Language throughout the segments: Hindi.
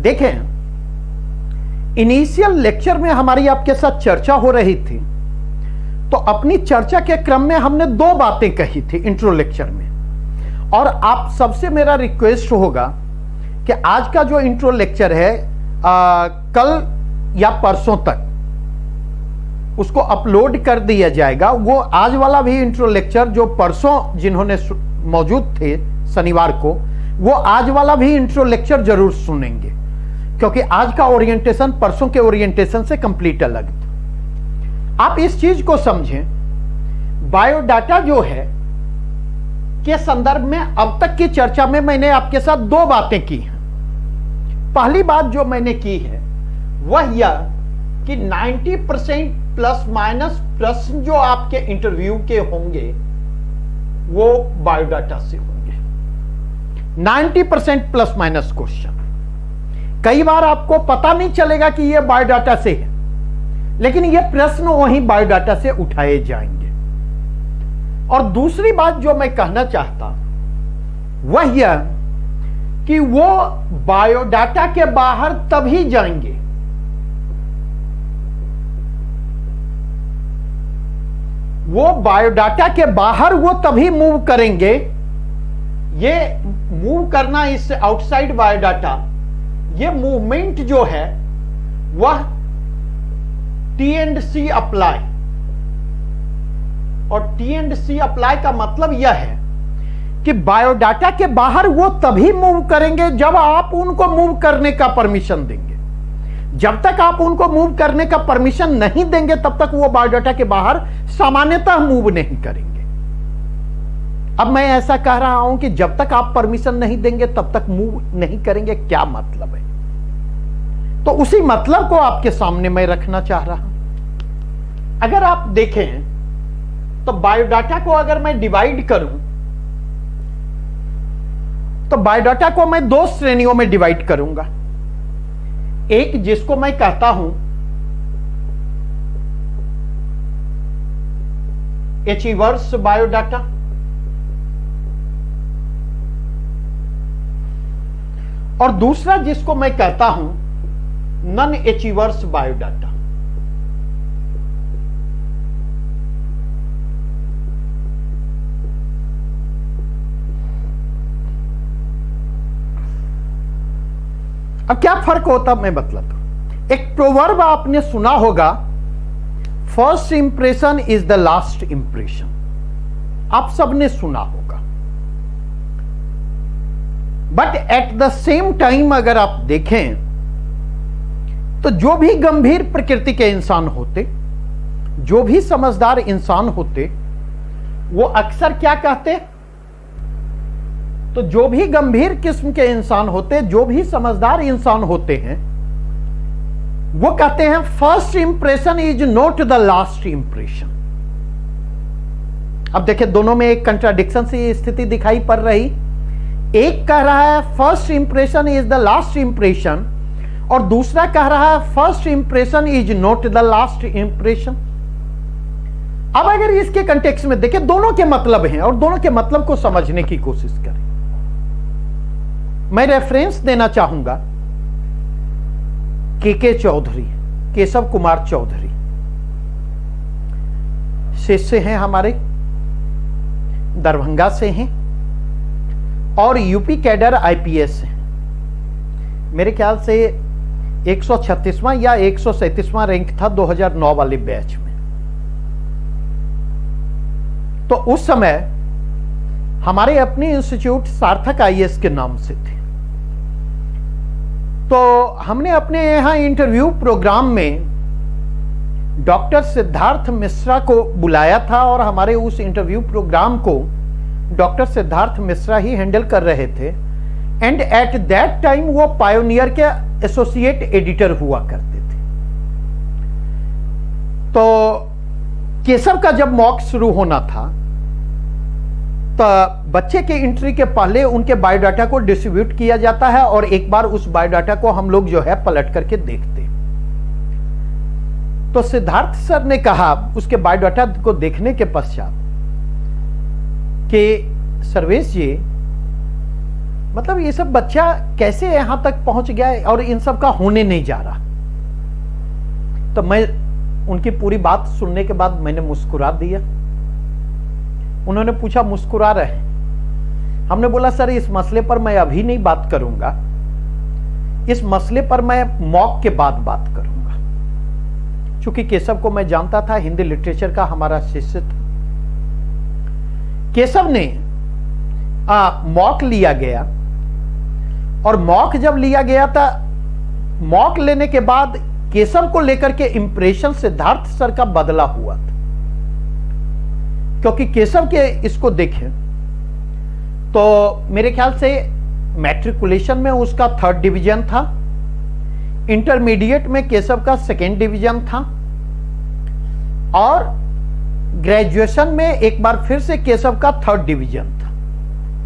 देखें, इनिशियल लेक्चर में हमारी आपके साथ चर्चा हो रही थी, तो अपनी चर्चा के क्रम में हमने दो बातें कही थी इंट्रो लेक्चर में, और आप सबसे मेरा रिक्वेस्ट होगा कि आज का जो इंट्रो लेक्चर है कल या परसों तक उसको अपलोड कर दिया जाएगा। वो आज वाला भी इंट्रो लेक्चर जो परसों जिन्होंने मौजूद थे शनिवार को, वो आज वाला भी इंट्रो लेक्चर जरूर सुनेंगे, क्योंकि आज का ओरिएंटेशन परसों के ओरिएंटेशन से कंप्लीट अलग था। आप इस चीज को समझें, बायोडाटा जो है के संदर्भ में अब तक की चर्चा में मैंने आपके साथ दो बातें की हैं। पहली बात जो मैंने की है वह यह कि 90% प्लस माइनस प्रश्न जो आपके इंटरव्यू के होंगे वो बायोडाटा से होंगे। 90% प्लस माइनस क्वेश्चन। कई बार आपको पता नहीं चलेगा कि यह बायोडाटा से है, लेकिन यह प्रश्न वहीं बायोडाटा से उठाए जाएंगे। और दूसरी बात जो मैं कहना चाहता वह यह कि वो बायोडाटा के बाहर तभी जाएंगे वो बायोडाटा के बाहर वो तभी मूव करेंगे। ये मूव करना इस आउटसाइड बायोडाटा, ये मूवमेंट जो है वह T&C अप्लाई, और T&C अप्लाई का मतलब यह है कि बायोडाटा के बाहर वो तभी मूव करेंगे जब आप उनको मूव करने का परमिशन देंगे। जब तक आप उनको मूव करने का परमिशन नहीं देंगे तब तक वो बायोडाटा के बाहर सामान्यतः मूव नहीं करेंगे। अब मैं ऐसा कह रहा हूं कि जब तक आप परमिशन नहीं देंगे तब तक मूव नहीं करेंगे, क्या मतलब है? तो उसी मतलब को आपके सामने मैं रखना चाह रहा हूं। अगर आप देखें तो बायोडाटा को अगर मैं डिवाइड करूं तो बायोडाटा को मैं दो श्रेणियों में डिवाइड करूंगा। एक जिसको मैं कहता हूं अचीवर्स बायोडाटा, और दूसरा जिसको मैं कहता हूं नॉन अचीवर्स बायोडाटा। अब क्या फर्क होता मैं बतलाता हूं। एक प्रोवर्ब आपने सुना होगा, first impression is the last impression. आप सबने सुना होगा, but at the same time अगर आप देखें तो जो भी गंभीर प्रकृति के इंसान होते, जो भी समझदार इंसान होते, वो अक्सर क्या कहते, तो जो भी गंभीर किस्म के इंसान होते, जो भी समझदार इंसान होते हैं, वो कहते हैं first impression is not the last impression. अब देखिए दोनों में एक कंट्राडिक्शन सी स्थिति दिखाई पड़ रही। एक कह रहा है first impression is the last impression, और दूसरा कह रहा है first impression is not the last impression. अब अगर इसके कंटेक्स्ट में देखें, दोनों के मतलब हैं और दोनों के मतलब को समझने की कोशिश करें। मैं रेफरेंस देना चाहूंगा के चौधरी, केशव कुमार चौधरी, शिष्य हैं हमारे, दरभंगा से हैं और यूपी कैडर आईपीएस हैं। मेरे ख्याल से 136वां या 137वां रैंक था 2009 वाले बैच में। तो उस समय हमारे अपने इंस्टीट्यूट सार्थक आईएएस के नाम से थे। तो हमने अपने यहां इंटरव्यू प्रोग्राम में डॉक्टर सिद्धार्थ मिश्रा को बुलाया था, और हमारे उस इंटरव्यू प्रोग्राम को डॉक्टर सिद्धार्थ मिश्रा ही हैंडल कर रहे थे। एंड एट दैट टाइम वो पायोनियर के एसोसिएट एडिटर हुआ करते थे। तो केशव का जब मॉक शुरू होना था तो बच्चे के एंट्री के पहले उनके बायोडाटा को डिस्ट्रीब्यूट किया जाता है, और एक बार उस बायोडाटा को हम लोग जो है पलट करके देखते। तो सिद्धार्थ सर ने कहा उसके बायोडाटा को देखने के पश्चात कि सर्वेश जी, मतलब ये सब बच्चा कैसे यहां तक पहुंच गया और इन सब का होने नहीं जा रहा। तो मैं उनकी पूरी बात सुनने के बाद मैंने मुस्कुरा दिया। उन्होंने पूछा मुस्कुरा रहे? हमने बोला सर इस मसले पर मैं अभी नहीं बात करूंगा, इस मसले पर मैं मॉक के बाद बात करूंगा। क्योंकि केशव को मैं जानता था, हिंदी लिटरेचर का हमारा शिष्य था। केशव ने मॉक लिया गया, और मॉक जब लिया गया था, मॉक लेने के बाद केशव को लेकर के इंप्रेशन सिद्धार्थ सर का बदला हुआ था। क्योंकि केशव के इसको देखें तो मेरे ख्याल से मैट्रिकुलेशन में उसका 3rd डिवीजन था, इंटरमीडिएट में केशव का 2nd डिवीजन था, और ग्रेजुएशन में एक बार फिर से केशव का 3rd डिवीजन था,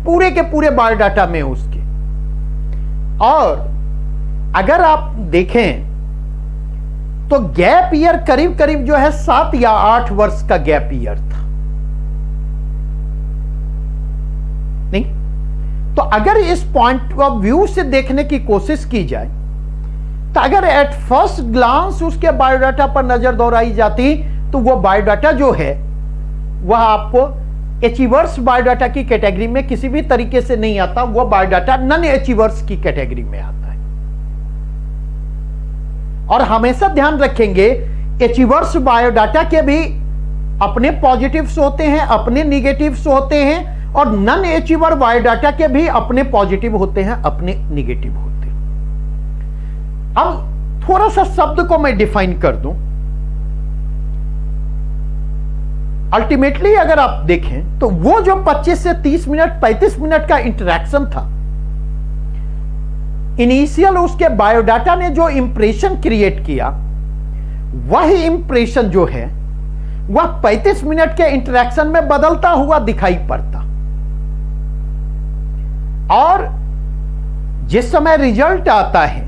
पूरे के पूरे बायोडाटा में उसके। और अगर आप देखें तो गैप ईयर करीब करीब जो है 7 या 8 वर्ष का गैप ईयर था। नहीं तो अगर इस पॉइंट ऑफ व्यू से देखने की कोशिश की जाए, तो अगर एट फर्स्ट ग्लांस उसके बायोडाटा पर नजर दौड़ाई जाती, तो वो बायोडाटा जो है वह आपको अचीवर्स बायोडाटा की कैटेगरी में किसी भी तरीके से नहीं आता, वो बायोडाटा नॉन अचीवर्स की कैटेगरी में आता है। और हमेशा ध्यान रखेंगे अचीवर्स बायोडाटा के भी अपने पॉजिटिव्स होते हैं, अपने निगेटिव्स होते हैं, और नॉन अचीवर बायोडाटा के भी अपने पॉजिटिव होते हैं, अपने निगेटिव होते हैं। अब थोड़ा सा शब्द को मैं डिफाइन कर दूं। अल्टीमेटली अगर आप देखें तो वो जो 25 से 30 मिनट 35 मिनट का इंटरेक्शन था, इनिशियल उसके बायोडाटा ने जो इंप्रेशन क्रिएट किया, वह इंप्रेशन जो है वह 35 मिनट के इंटरेक्शन में बदलता हुआ दिखाई पड़ता। और जिस समय रिजल्ट आता है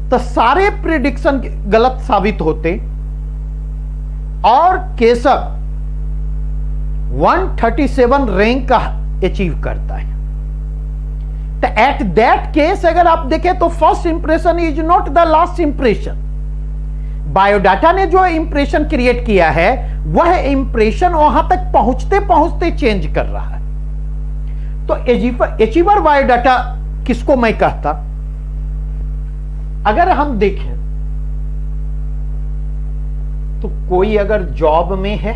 तो सारे प्रिडिक्शन गलत साबित होते, और केशव 137 रैंक का अचीव करता है। तो एट दैट केस अगर आप देखें तो first impression is not the last impression. Biodata ने जो इंप्रेशन क्रिएट किया है, वह इंप्रेशन वहां तक पहुंचते पहुंचते चेंज कर रहा है। तो अचीवर बायोडाटा किसको मैं कहता? अगर हम देखें तो कोई अगर जॉब में है,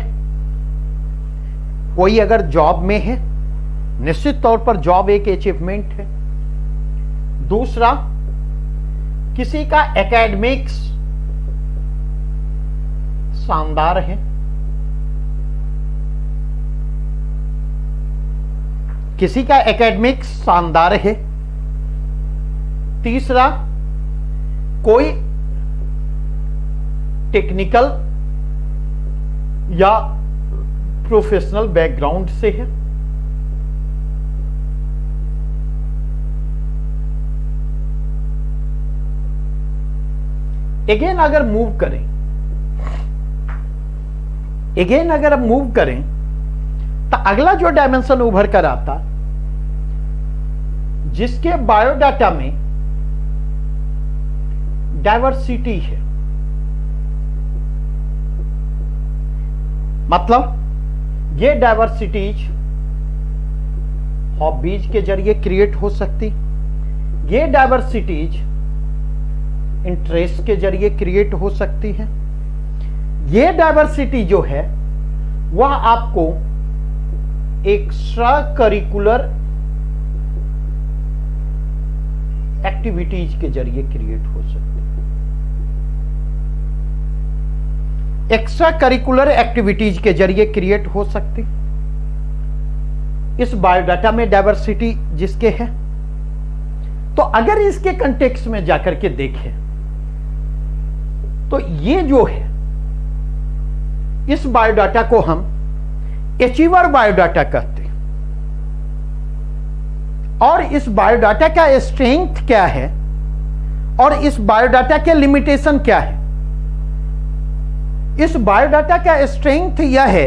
कोई अगर जॉब में है, निश्चित तौर पर जॉब एक अचीवमेंट है। दूसरा, किसी का एकेडमिक्स शानदार है, किसी का एकेडमिक्स शानदार है। तीसरा, कोई टेक्निकल या प्रोफेशनल बैकग्राउंड से है। अगेन अगर मूव करें तो अगला जो डायमेंशन उभर कर आता, जिसके बायोडाटा में डाइवर्सिटी है, मतलब ये डाइवर्सिटीज हॉबीज के जरिए क्रिएट हो सकती, ये डाइवर्सिटीज इंटरेस्ट के जरिए क्रिएट हो सकती है। ये डाइवर्सिटी जो है वह आपको एक्स्ट्रा करिकुलर एक्टिविटीज के जरिए क्रिएट हो सकती है। एक्स्ट्रा करिकुलर एक्टिविटीज के जरिए क्रिएट हो सकती इस बायोडाटा में डाइवर्सिटी जिसके है। तो अगर इसके कंटेक्स्ट में जाकर के देखें तो ये जो है, इस बायोडाटा को हम अचीवर बायोडाटा कहते हैं। और इस बायोडाटा का स्ट्रेंथ क्या है और इस बायोडाटा के लिमिटेशन क्या है? इस बायोडाटा का स्ट्रेंथ यह है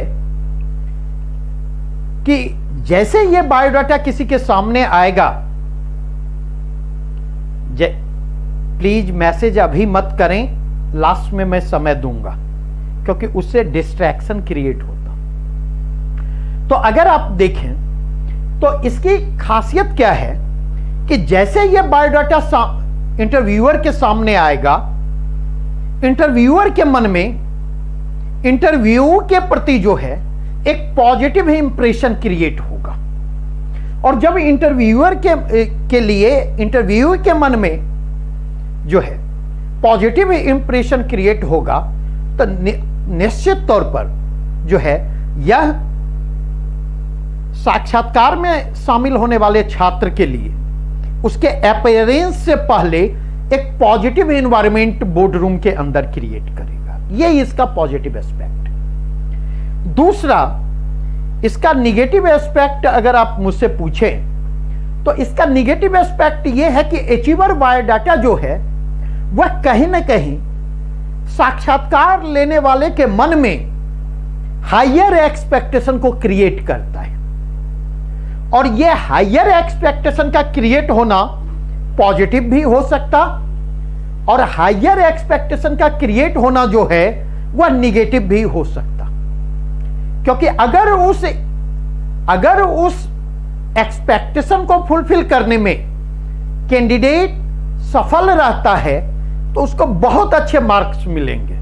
कि जैसे यह बायोडाटा किसी के सामने आएगा प्लीज मैसेज अभी मत करें, लास्ट में मैं समय दूंगा, क्योंकि उससे डिस्ट्रैक्शन क्रिएट होता। तो अगर आप देखें तो इसकी खासियत क्या है कि जैसे ये बायोडाटा इंटरव्यूअर के सामने आएगा, इंटरव्यूअर के मन में इंटरव्यू के प्रति जो है एक पॉजिटिव इंप्रेशन क्रिएट होगा। और जब इंटरव्यूअर के लिए इंटरव्यू के मन में जो है पॉजिटिव इंप्रेशन क्रिएट होगा, तो निश्चित तौर पर जो है यह साक्षात्कार में शामिल होने वाले छात्र के लिए उसके अपीयरेंस से पहले एक पॉजिटिव एनवायरनमेंट बोर्ड रूम के अंदर क्रिएट करेगा। यह इसका पॉजिटिव एस्पेक्ट। दूसरा, इसका निगेटिव एस्पेक्ट अगर आप मुझसे पूछें तो इसका निगेटिव एस्पेक्ट यह है कि अचीवर बायोडाटा जो है वह कहीं ना कहीं साक्षात्कार लेने वाले के मन में हायर एक्सपेक्टेशन को क्रिएट करता है। और यह हायर एक्सपेक्टेशन का क्रिएट होना पॉजिटिव भी हो सकता और हायर एक्सपेक्टेशन का क्रिएट होना जो है वह निगेटिव भी हो सकता। क्योंकि अगर उस एक्सपेक्टेशन को फुलफिल करने में कैंडिडेट सफल रहता है तो उसको बहुत अच्छे मार्क्स मिलेंगे।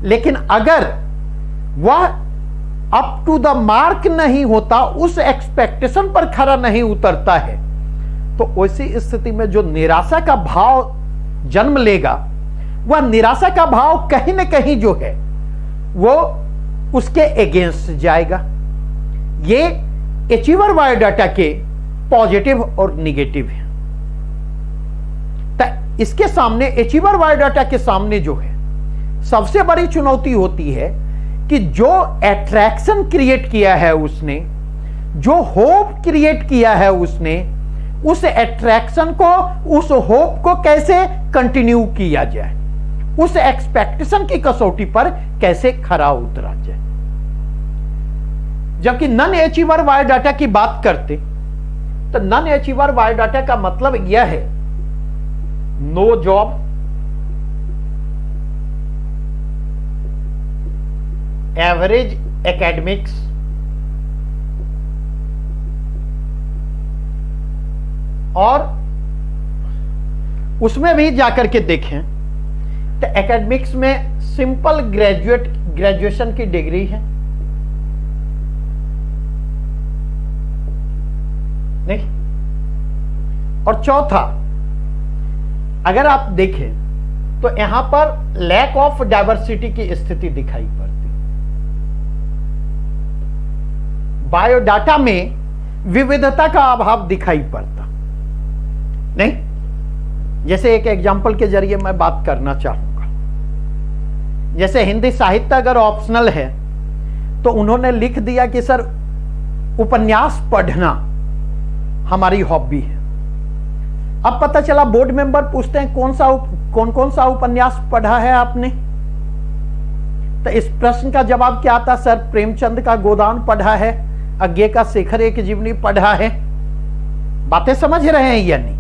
लेकिन अगर वह अप टू द मार्क नहीं होता, उस एक्सपेक्टेशन पर खरा नहीं उतरता है, तो ऐसी स्थिति में जो निराशा का भाव जन्म लेगा, वह निराशा का भाव कहीं ना कहीं जो है वो उसके अगेंस्ट जाएगा। ये अचीवर बायोडाटा के पॉजिटिव और निगेटिव है। तो इसके सामने अचीवर बायोडाटा के सामने जो है सबसे बड़ी चुनौती होती है कि जो अट्रैक्शन क्रिएट किया है उसने, जो होप क्रिएट किया है उसने, उस अट्रैक्शन को, उस होप को कैसे कंटिन्यू किया जाए, उस एक्सपेक्टेशन की कसौटी पर कैसे खरा उतरा जाए। जबकि नॉन अचीवर बायोडाटा की बात करते तो नॉन अचीवर बायोडाटा का मतलब यह है नो जॉब, एवरेज एकेडमिक्स, और उसमें भी जाकर के देखें तो एकेडमिक्स में सिंपल ग्रेजुएशन की डिग्री है, नहीं। और चौथा, अगर आप देखें तो यहां पर लैक ऑफ डाइवर्सिटी की स्थिति दिखाई पड़ती। बायोडाटा में विविधता का अभाव दिखाई पड़ता, नहीं। जैसे एक एग्जाम्पल के जरिए मैं बात करना चाहूंगा, जैसे हिंदी साहित्य अगर ऑप्शनल है तो उन्होंने लिख दिया कि सर उपन्यास पढ़ना हमारी हॉबी है। अब पता चला बोर्ड मेंबर पूछते हैं कौन कौन सा उपन्यास पढ़ा है आपने, तो इस प्रश्न का जवाब क्या आता? सर प्रेमचंद का गोदान पढ़ा है, अज्ञे का शेखर एक जीवनी पढ़ा है। बातें समझ रहे हैं या नहीं?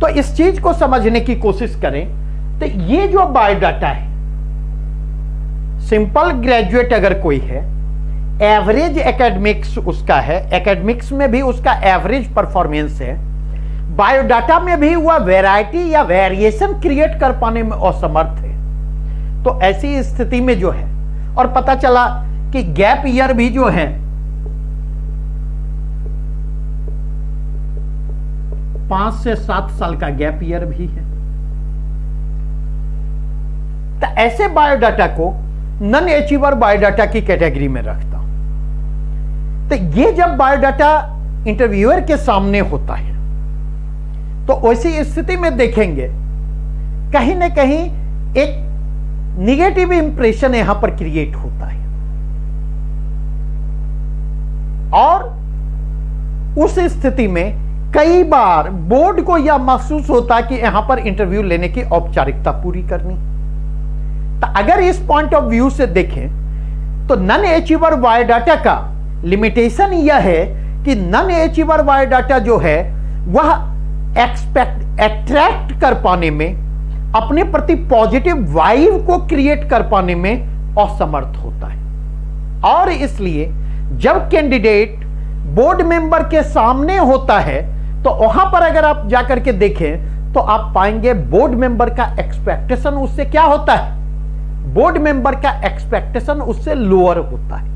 तो इस चीज को समझने की कोशिश करें। तो ये जो बायोडाटा है, सिंपल ग्रेजुएट अगर कोई है, एवरेज एकेडमिक्स उसका है, एकेडमिक्स में भी उसका एवरेज परफॉर्मेंस है, बायोडाटा में भी वह वैरायटी या वेरिएशन क्रिएट कर पाने में असमर्थ है, तो ऐसी स्थिति में जो है, और पता चला कि गैप ईयर भी जो है 5 से 7 साल का गैप ईयर भी है, तो ऐसे बायोडाटा को नॉन अचीवर बायोडाटा की कैटेगरी में रखता हूं। तो ये जब बायोडाटा इंटरव्यूअर के सामने होता है तो ऐसी स्थिति में देखेंगे कहीं ना कहीं एक निगेटिव इंप्रेशन यहां पर क्रिएट होता है, और उस स्थिति में कई बार बोर्ड को यह महसूस होता कि यहां पर इंटरव्यू लेने की औपचारिकता पूरी करनी। तो अगर इस पॉइंट ऑफ व्यू से देखें तो नॉन अचीवर बायोडाटा का लिमिटेशन यह है कि नॉन अचीवर बायोडाटा जो है वह अट्रैक्ट कर पाने में, अपने प्रति पॉजिटिव वाइब को क्रिएट कर पाने में असमर्थ होता है। और इसलिए जब कैंडिडेट बोर्ड मेंबर के सामने होता है तो वहां पर अगर आप जाकर के देखें तो आप पाएंगे बोर्ड मेंबर का एक्सपेक्टेशन उससे क्या होता है, बोर्ड मेंबर का एक्सपेक्टेशन उससे लोअर होता है।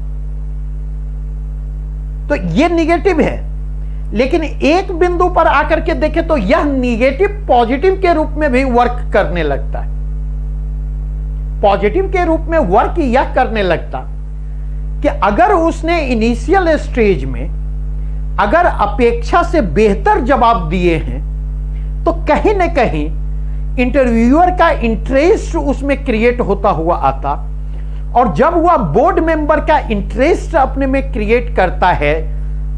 तो यह निगेटिव है। लेकिन एक बिंदु पर आकर के देखें तो यह निगेटिव पॉजिटिव के रूप में भी वर्क करने लगता है। पॉजिटिव के रूप में वर्क यह करने लगता कि अगर उसने इनिशियल स्टेज में अगर अपेक्षा से बेहतर जवाब दिए हैं तो कहीं ना कहीं इंटरव्यूअर का इंटरेस्ट उसमें क्रिएट होता हुआ आता, और जब वह बोर्ड मेंबर का इंटरेस्ट अपने में क्रिएट करता है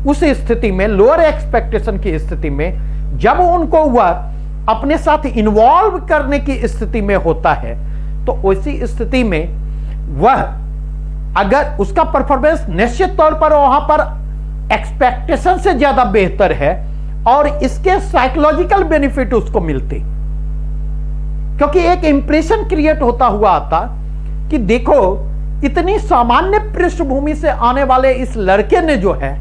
उस स्थिति में, लोअर एक्सपेक्टेशन की स्थिति में, जब उनको वह अपने साथ इन्वॉल्व करने की स्थिति में होता है तो उसी स्थिति में वह अगर उसका परफॉर्मेंस निश्चित तौर पर वहां पर एक्सपेक्टेशन से ज्यादा बेहतर है और इसके साइकोलॉजिकल बेनिफिट उसको मिलते, क्योंकि एक इंप्रेशन क्रिएट होता हुआ आता कि देखो इतनी सामान्य पृष्ठभूमि से आने वाले इस लड़के ने जो है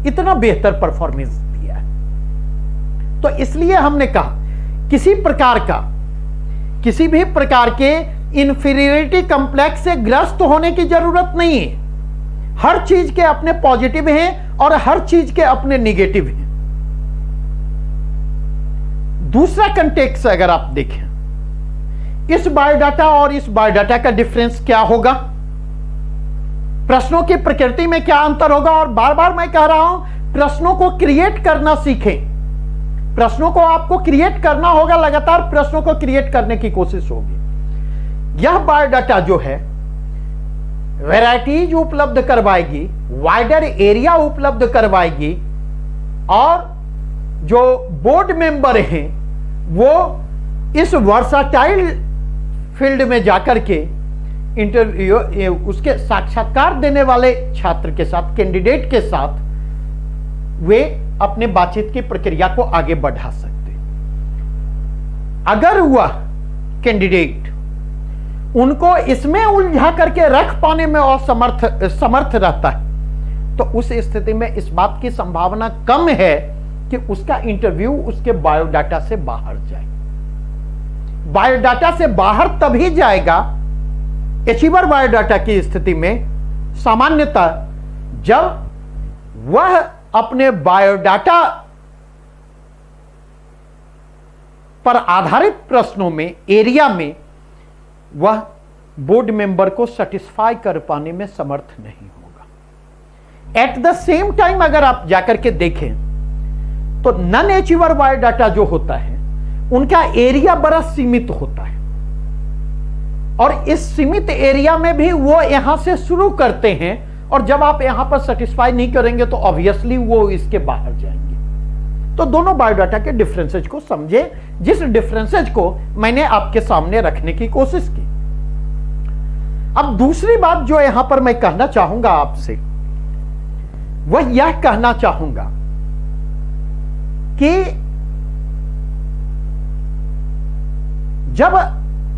इतना बेहतर परफॉर्मेंस दिया है। तो इसलिए हमने कहा किसी भी प्रकार के इंफीरियरिटी कॉम्प्लेक्स से ग्रस्त होने की जरूरत नहीं है। हर चीज के अपने पॉजिटिव हैं और हर चीज के अपने निगेटिव हैं। दूसरा कंटेक्स्ट अगर आप देखें, इस बायोडाटा और इस बायोडाटा का डिफरेंस क्या होगा, प्रश्नों की प्रकृति में क्या अंतर होगा। और बार बार मैं कह रहा हूं प्रश्नों को क्रिएट करना सीखें। प्रश्नों को आपको क्रिएट करना होगा, लगातार प्रश्नों को क्रिएट करने की कोशिश होगी। यह बायोडाटा जो है वैरायटीज उपलब्ध करवाएगी, वाइडर एरिया उपलब्ध करवाएगी, और जो बोर्ड मेंबर हैं वो इस वर्साटाइल फील्ड में जाकर के इंटरव्यू उसके साक्षात्कार देने वाले छात्र के साथ, कैंडिडेट के साथ वे अपने बातचीत की प्रक्रिया को आगे बढ़ा सकते। अगर वह कैंडिडेट उनको इसमें उलझा करके रख पाने में समर्थ रहता है तो उस स्थिति में इस बात की संभावना कम है कि उसका इंटरव्यू उसके बायोडाटा से बाहर जाए। बायोडाटा से बाहर तभी जाएगा अचीवर बायोडाटा की स्थिति में सामान्यतः जब वह अपने बायोडाटा पर आधारित प्रश्नों में, एरिया में वह बोर्ड मेंबर को सेटिस्फाई कर पाने में समर्थ नहीं होगा। एट द सेम टाइम अगर आप जाकर के देखें तो नॉन अचीवर बायोडाटा जो होता है उनका एरिया बड़ा सीमित होता है, और इस सीमित एरिया में भी वो यहां से शुरू करते हैं, और जब आप यहां पर सेटिस्फाई नहीं करेंगे तो ऑब्वियसली वो इसके बाहर जाएंगे। तो दोनों बायोडाटा के डिफरेंसेज को समझे, जिस डिफरेंसेज को मैंने आपके सामने रखने की कोशिश की। अब दूसरी बात जो यहां पर मैं कहना चाहूंगा आपसे, वह यह कहना चाहूंगा कि जब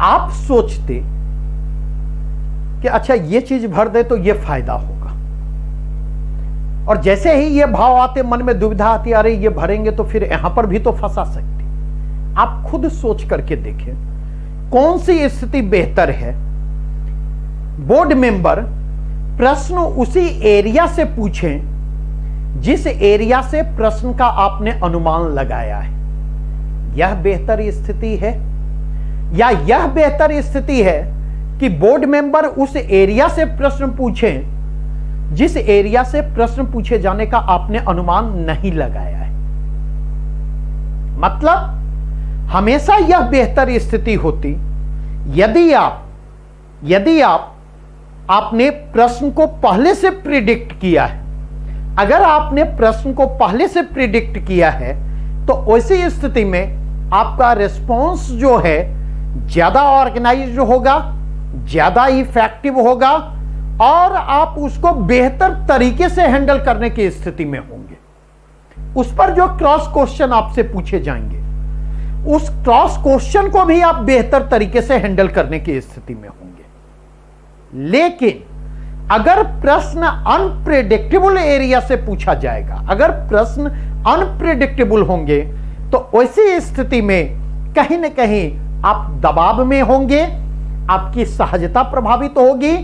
आप सोचते कि अच्छा ये चीज भर दे तो ये फायदा होगा, और जैसे ही ये भाव आते मन में दुविधा आती, अरे ये भरेंगे तो फिर यहां पर भी तो फंसा सकते। आप खुद सोच करके देखें कौन सी स्थिति बेहतर है। बोर्ड मेंबर प्रश्न उसी एरिया से पूछें जिस एरिया से प्रश्न का आपने अनुमान लगाया है, यह बेहतर स्थिति है, या यह बेहतर स्थिति है कि बोर्ड मेंबर उस एरिया से प्रश्न पूछें जिस एरिया से प्रश्न पूछे जाने का आपने अनुमान नहीं लगाया है। मतलब हमेशा यह बेहतर स्थिति होती यदि आपने प्रश्न को पहले से प्रिडिक्ट किया है। अगर आपने प्रश्न को पहले से प्रिडिक्ट किया है तो ऐसी स्थिति में आपका रिस्पॉन्स जो है ज्यादा ऑर्गेनाइज्ड होगा, ज्यादा इफेक्टिव होगा, और आप उसको बेहतर तरीके से हैंडल करने की स्थिति में होंगे। उस पर जो क्रॉस क्वेश्चन आपसे पूछे जाएंगे, उस क्रॉस क्वेश्चन को भी आप बेहतर तरीके से हैंडल करने की स्थिति में होंगे। लेकिन अगर प्रश्न अनप्रेडिक्टेबल एरिया से पूछा जाएगा, अगर प्रश्न अनप्रेडिक्टेबल होंगे, तो ऐसी स्थिति में कहीं ना कहीं आप दबाव में होंगे, आपकी सहजता प्रभावित होगी,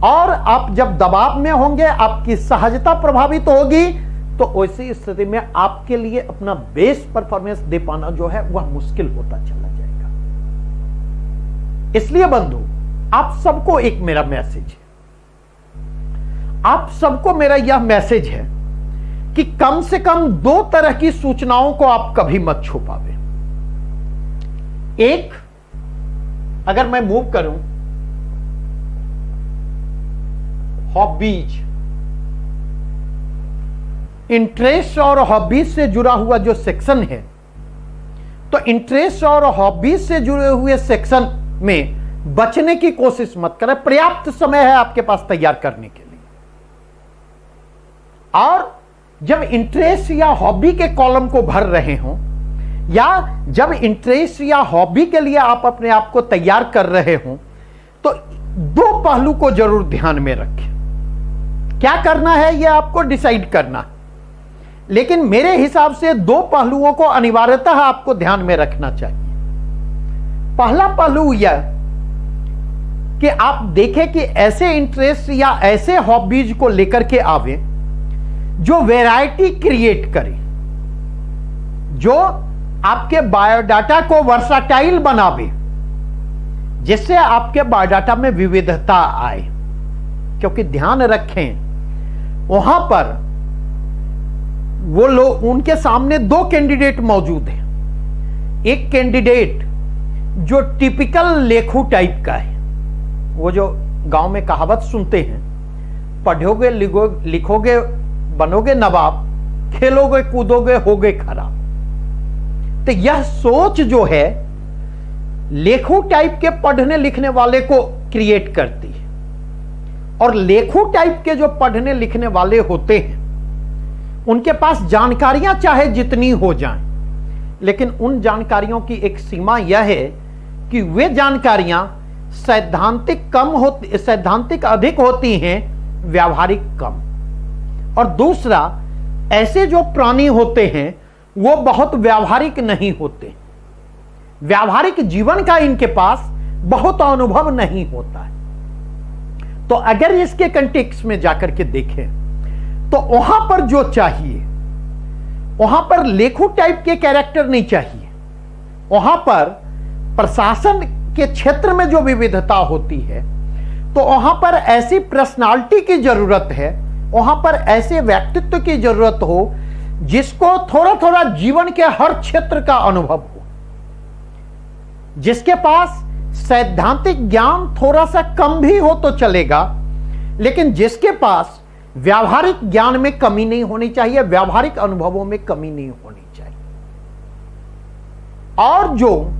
और आप जब दबाव में होंगे, आपकी सहजता प्रभावित होगी, तो ऐसी स्थिति में आपके लिए अपना बेस्ट परफॉर्मेंस दे पाना जो है वह मुश्किल होता चला जाएगा। इसलिए बंधु, आप सबको एक मेरा मैसेज है, आप सबको मेरा यह मैसेज है कि कम से कम 2 तरह की सूचनाओं को आप कभी मत छुपावे। एक, अगर मैं मूव करूं हॉबीज, इंटरेस्ट और हॉबीज से जुड़ा हुआ जो सेक्शन है, तो इंटरेस्ट और हॉबीज से जुड़े हुए सेक्शन में बचने की कोशिश मत करें। पर्याप्त समय है आपके पास तैयार करने के लिए। और जब इंटरेस्ट या हॉबी के कॉलम को भर रहे हों, या जब इंटरेस्ट या हॉबी के लिए आप अपने आप को तैयार कर रहे हों, तो 2 पहलू को जरूर ध्यान में रखें। क्या करना है यह आपको डिसाइड करना है, लेकिन मेरे हिसाब से 2 पहलुओं को अनिवार्यतः आपको ध्यान में रखना चाहिए। पहला पहलू यह कि आप देखें कि ऐसे इंटरेस्ट या ऐसे हॉबीज को लेकर के आवे जो वैरायटी क्रिएट करे, जो आपके बायोडाटा को वर्साटाइल बनावे, जिससे आपके बायोडाटा में विविधता आए। क्योंकि ध्यान रखें, वहां पर वो लोग, उनके सामने 2 कैंडिडेट मौजूद हैं। एक कैंडिडेट जो टिपिकल लेखू टाइप का है, वो जो गांव में कहावत सुनते हैं, पढ़ोगे लिखोगे बनोगे नवाब, खेलोगे कूदोगे होगे खराब। तो यह सोच जो है लेखू टाइप के पढ़ने लिखने वाले को क्रिएट करती है। और लेखू टाइप के जो पढ़ने लिखने वाले होते हैं, उनके पास जानकारियां चाहे जितनी हो जाएं, लेकिन उन जानकारियों की एक सीमा यह है कि वे जानकारियां सैद्धांतिक अधिक होती हैं, व्यावहारिक कम। और दूसरा, ऐसे जो प्राणी होते हैं वो बहुत व्यावहारिक नहीं होते, व्यावहारिक जीवन का इनके पास बहुत अनुभव नहीं होता है। तो अगर इसके कंटेक्स्ट में जाकर के देखें, तो वहां पर जो चाहिए, वहां पर लेखू टाइप के कैरेक्टर नहीं चाहिए। वहां पर प्रशासन के क्षेत्र में जो विविधता होती है, तो वहां पर ऐसी पर्सनालिटी की जरूरत है, वहां पर ऐसे व्यक्तित्व की जरूरत हो जिसको थोड़ा थोड़ा जीवन के हर क्षेत्र का अनुभव हो, जिसके पास सैद्धांतिक ज्ञान थोड़ा सा कम भी हो तो चलेगा, लेकिन जिसके पास व्यावहारिक ज्ञान में कमी नहीं होनी चाहिए, व्यावहारिक अनुभवों में कमी नहीं होनी चाहिए, और जो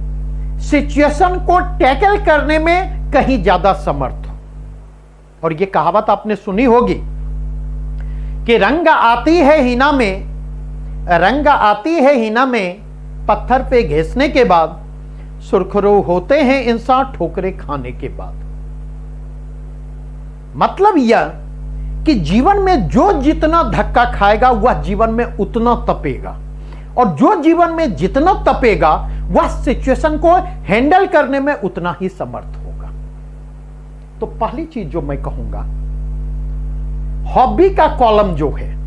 सिचुएशन को टैकल करने में कहीं ज्यादा समर्थ हो। और यह कहावत आपने सुनी होगी कि रंग आती है हिना में पत्थर पे घिसने के बाद, सुरखरू होते हैं इंसान ठोकरे खाने के बाद। मतलब यह कि जीवन में जो जितना धक्का खाएगा वह जीवन में उतना तपेगा, और जो जीवन में जितना तपेगा वह सिचुएशन को हैंडल करने में उतना ही समर्थ होगा। तो पहली चीज जो मैं कहूंगा, हॉबी का कॉलम जो है,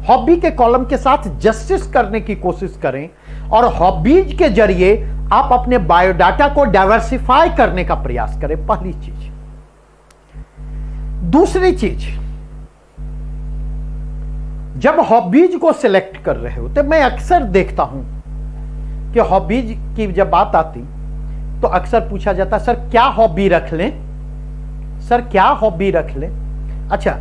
हॉबी के कॉलम के साथ जस्टिस करने की कोशिश करें, और हॉबीज के जरिए आप अपने बायोडाटा को डाइवर्सिफाई करने का प्रयास करें, पहली चीज। दूसरी चीज, जब हॉबीज को सिलेक्ट कर रहे हो, तो मैं अक्सर देखता हूं कि हॉबीज की जब बात आती तो अक्सर पूछा जाता, सर क्या हॉबी रख लें, सर क्या हॉबी रख लें। अच्छा,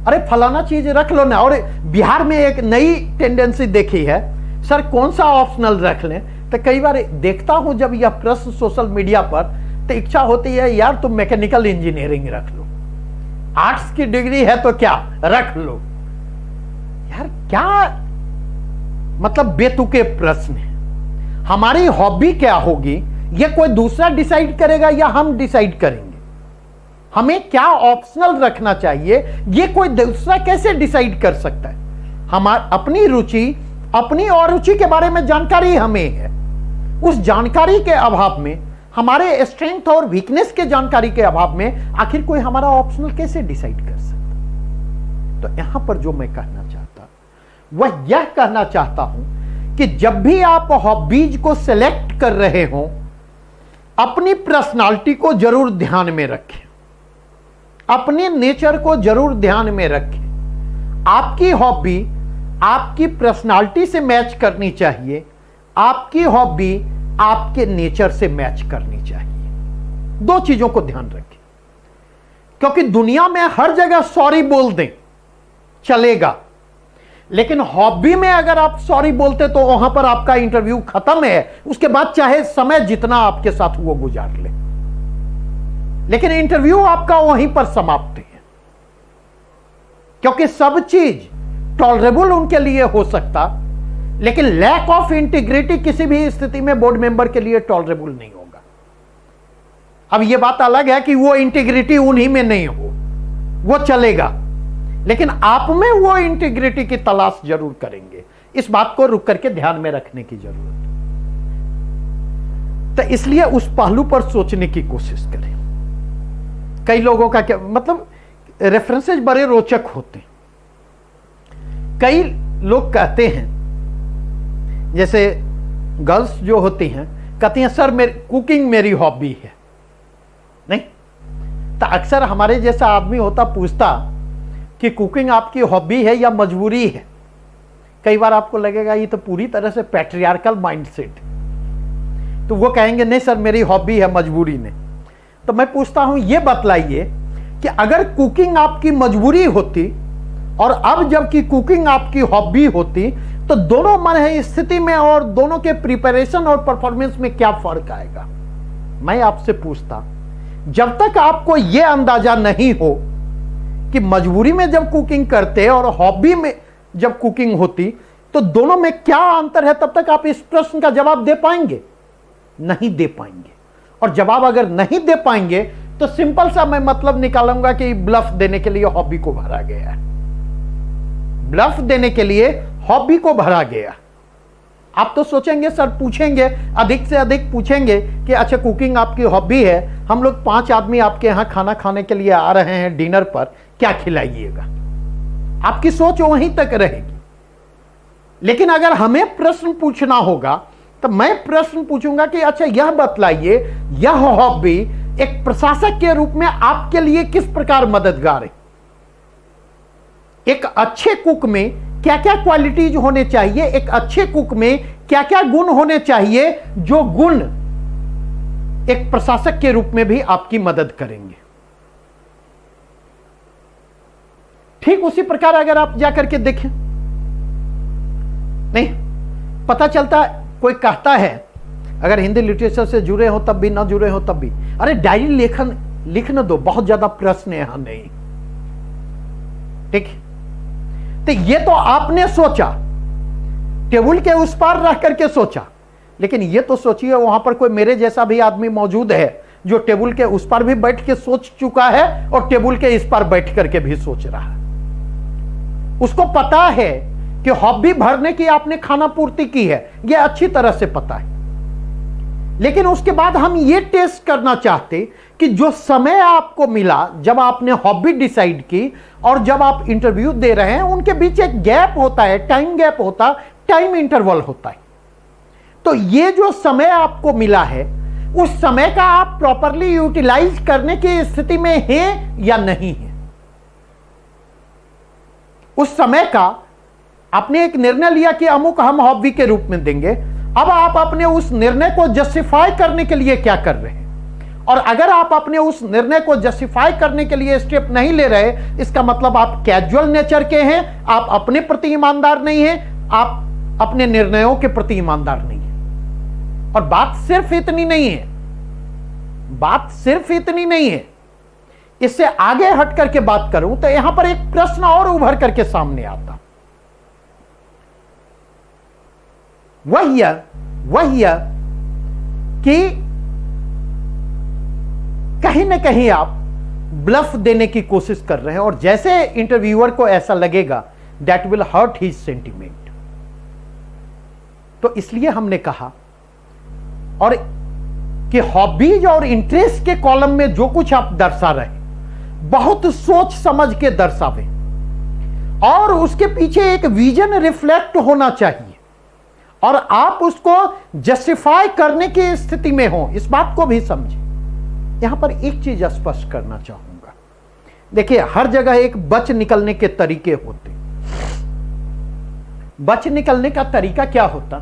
अरे फलाना चीज रख लो ना। और बिहार में एक नई टेंडेंसी देखी है, सर कौन सा ऑप्शनल रख लें। तो कई बार देखता हूं जब यह प्रश्न सोशल मीडिया पर, तो इच्छा होती है यार तुम मैकेनिकल इंजीनियरिंग रख लो, आर्ट्स की डिग्री है तो क्या रख लो। यार क्या मतलब बेतुके प्रश्न है। हमारी हॉबी क्या होगी यह कोई दूसरा डिसाइड करेगा या हम डिसाइड करेंगे? हमें क्या ऑप्शनल रखना चाहिए यह कोई दूसरा कैसे डिसाइड कर सकता है? अपनी रुचि, अपनी और रुचि के बारे में जानकारी हमें है। उस जानकारी के अभाव में, हमारे स्ट्रेंथ और वीकनेस के जानकारी के अभाव में आखिर कोई हमारा ऑप्शनल कैसे डिसाइड कर सकता? तो यहां पर जो मैं कहना चाहता वह यह कहना चाहता हूं कि जब भी आप हॉबीज को सिलेक्ट कर रहे हो, अपनी पर्सनालिटी को जरूर ध्यान में रखें, अपने नेचर को जरूर ध्यान में रखें। आपकी हॉबी आपकी पर्सनालिटी से मैच करनी चाहिए, आपकी हॉबी आपके नेचर से मैच करनी चाहिए। दो चीजों को ध्यान रखें, क्योंकि दुनिया में हर जगह सॉरी बोल दें चलेगा, लेकिन हॉबी में अगर आप सॉरी बोलते तो वहां पर आपका इंटरव्यू खत्म है। उसके बाद चाहे समय जितना आपके साथ वो गुजार ले, लेकिन इंटरव्यू आपका वहीं पर समाप्त है। क्योंकि सब चीज टॉलरेबल उनके लिए हो सकता, लेकिन लैक ऑफ इंटीग्रिटी किसी भी स्थिति में बोर्ड मेंबर के लिए टॉलरेबल नहीं होगा। अब यह बात अलग है कि वो इंटीग्रिटी उन्हीं में नहीं हो, वो चलेगा, लेकिन आप में वो इंटीग्रिटी की तलाश जरूर करेंगे। इस बात को रुक करके ध्यान में रखने की जरूरत है। तो इसलिए उस पहलू पर सोचने की कोशिश करें। कई लोगों का क्या मतलब, रेफरेंसेस बड़े रोचक होते हैं। कई लोग कहते हैं, जैसे गर्ल्स जो होती हैं कहती हैं सर कुकिंग मेरी हॉबी है। नहीं तो अक्सर हमारे जैसा आदमी होता पूछता कि कुकिंग आपकी हॉबी है या मजबूरी है। कई बार आपको लगेगा ये तो पूरी तरह से पैट्रियार्कल माइंडसेट, तो वो कहेंगे नहीं सर मेरी हॉबी है, मजबूरी नहीं। तो मैं पूछता हूं ये बतलाइए कि अगर कुकिंग आपकी मजबूरी होती और अब जबकि कुकिंग आपकी हॉबी होती, तो दोनों मन है स्थिति में और दोनों के प्रिपरेशन और परफॉर्मेंस में क्या फर्क आएगा? मैं आपसे पूछता, जब तक आपको यह अंदाजा नहीं हो कि मजबूरी में जब कुकिंग करते और हॉबी में जब कुकिंग होती तो दोनों में क्या अंतर है, तब तक आप इस प्रश्न का जवाब दे पाएंगे? नहीं दे पाएंगे। और जवाब अगर नहीं दे पाएंगे तो सिंपल सा मैं मतलब निकालूंगा कि ब्लफ देने के लिए हॉबी को भरा गया है। ब्लफ देने के लिए हॉबी को भरा गया। आप तो सोचेंगे सर, पूछेंगे अधिक से अधिक पूछेंगे कि अच्छा कुकिंग आपकी हॉबी है, हम लोग 5 आदमी आपके यहां खाना खाने के लिए आ रहे हैं डिनर पर, क्या खिलाइएगा? आपकी सोच वहीं तक रहेगी। लेकिन अगर हमें प्रश्न पूछना होगा तो मैं प्रश्न पूछूंगा कि अच्छा यह बतलाइए, यह हॉबी एक प्रशासक के रूप में आपके लिए किस प्रकार मददगार है? एक अच्छे कुक में क्या क्या क्वालिटीज होने चाहिए, एक अच्छे कुक में क्या क्या गुण होने चाहिए, जो गुण एक प्रशासक के रूप में भी आपकी मदद करेंगे। ठीक उसी प्रकार अगर आप जाकर के देखें, नहीं पता चलता, कोई कहता है अगर हिंदी लिटरेचर से जुड़े हो तब भी, ना जुड़े हो तब भी, अरे डायरी लेखन लिखने दो, बहुत ज्यादा प्रश्न यहां नहीं। ठीक, तो ये तो आपने सोचा, टेबल के उस पार रह करके सोचा, लेकिन ये तो सोचिए वहां पर कोई मेरे जैसा भी आदमी मौजूद है जो टेबल के उस पार भी बैठ के सोच चुका है और टेबल के इस पार बैठ करके भी सोच रहा है। उसको पता है कि हॉबी भरने की आपने खाना पूर्ति की है, यह अच्छी तरह से पता है। लेकिन उसके बाद हम ये टेस्ट करना चाहते कि जो समय आपको मिला जब आपने हॉबी डिसाइड की और जब आप इंटरव्यू दे रहे हैं, उनके बीच एक गैप होता है, टाइम गैप होता, टाइम इंटरवल होता है। तो ये जो समय आपको मिला है, उस समय का आप प्रॉपरली यूटिलाइज करने की स्थिति में हैं या नहीं है? उस समय का आपने एक निर्णय लिया कि अमुक हम हॉबी के रूप में देंगे। अब आप अपने उस निर्णय को जस्टिफाई करने के लिए क्या कर रहे हैं? और अगर आप अपने उस निर्णय को जस्टिफाई करने के लिए स्टेप नहीं ले रहे, इसका मतलब आप कैजुअल नेचर के हैं, आप अपने प्रति ईमानदार नहीं हैं, आप अपने निर्णयों के प्रति ईमानदार नहीं हैं। और बात सिर्फ इतनी नहीं है, बात सिर्फ इतनी नहीं है, इससे आगे हट करके बात करूं तो यहां पर एक प्रश्न और उभर करके सामने आता। वह यह कि कहीं ना कहीं आप ब्लफ देने की कोशिश कर रहे हैं, और जैसे इंटरव्यूअर को ऐसा लगेगा that will hurt his sentiment. तो इसलिए हमने कहा और कि हॉबीज और इंटरेस्ट के कॉलम में जो कुछ आप दर्शा रहे बहुत सोच समझ के दर्शावे, और उसके पीछे एक विजन रिफ्लेक्ट होना चाहिए, और आप उसको जस्टिफाई करने की स्थिति में हो, इस बात को भी समझे। यहां पर एक चीज स्पष्ट करना चाहूंगा, देखिए हर जगह एक बच निकलने के तरीके होते। बच निकलने का तरीका क्या होता?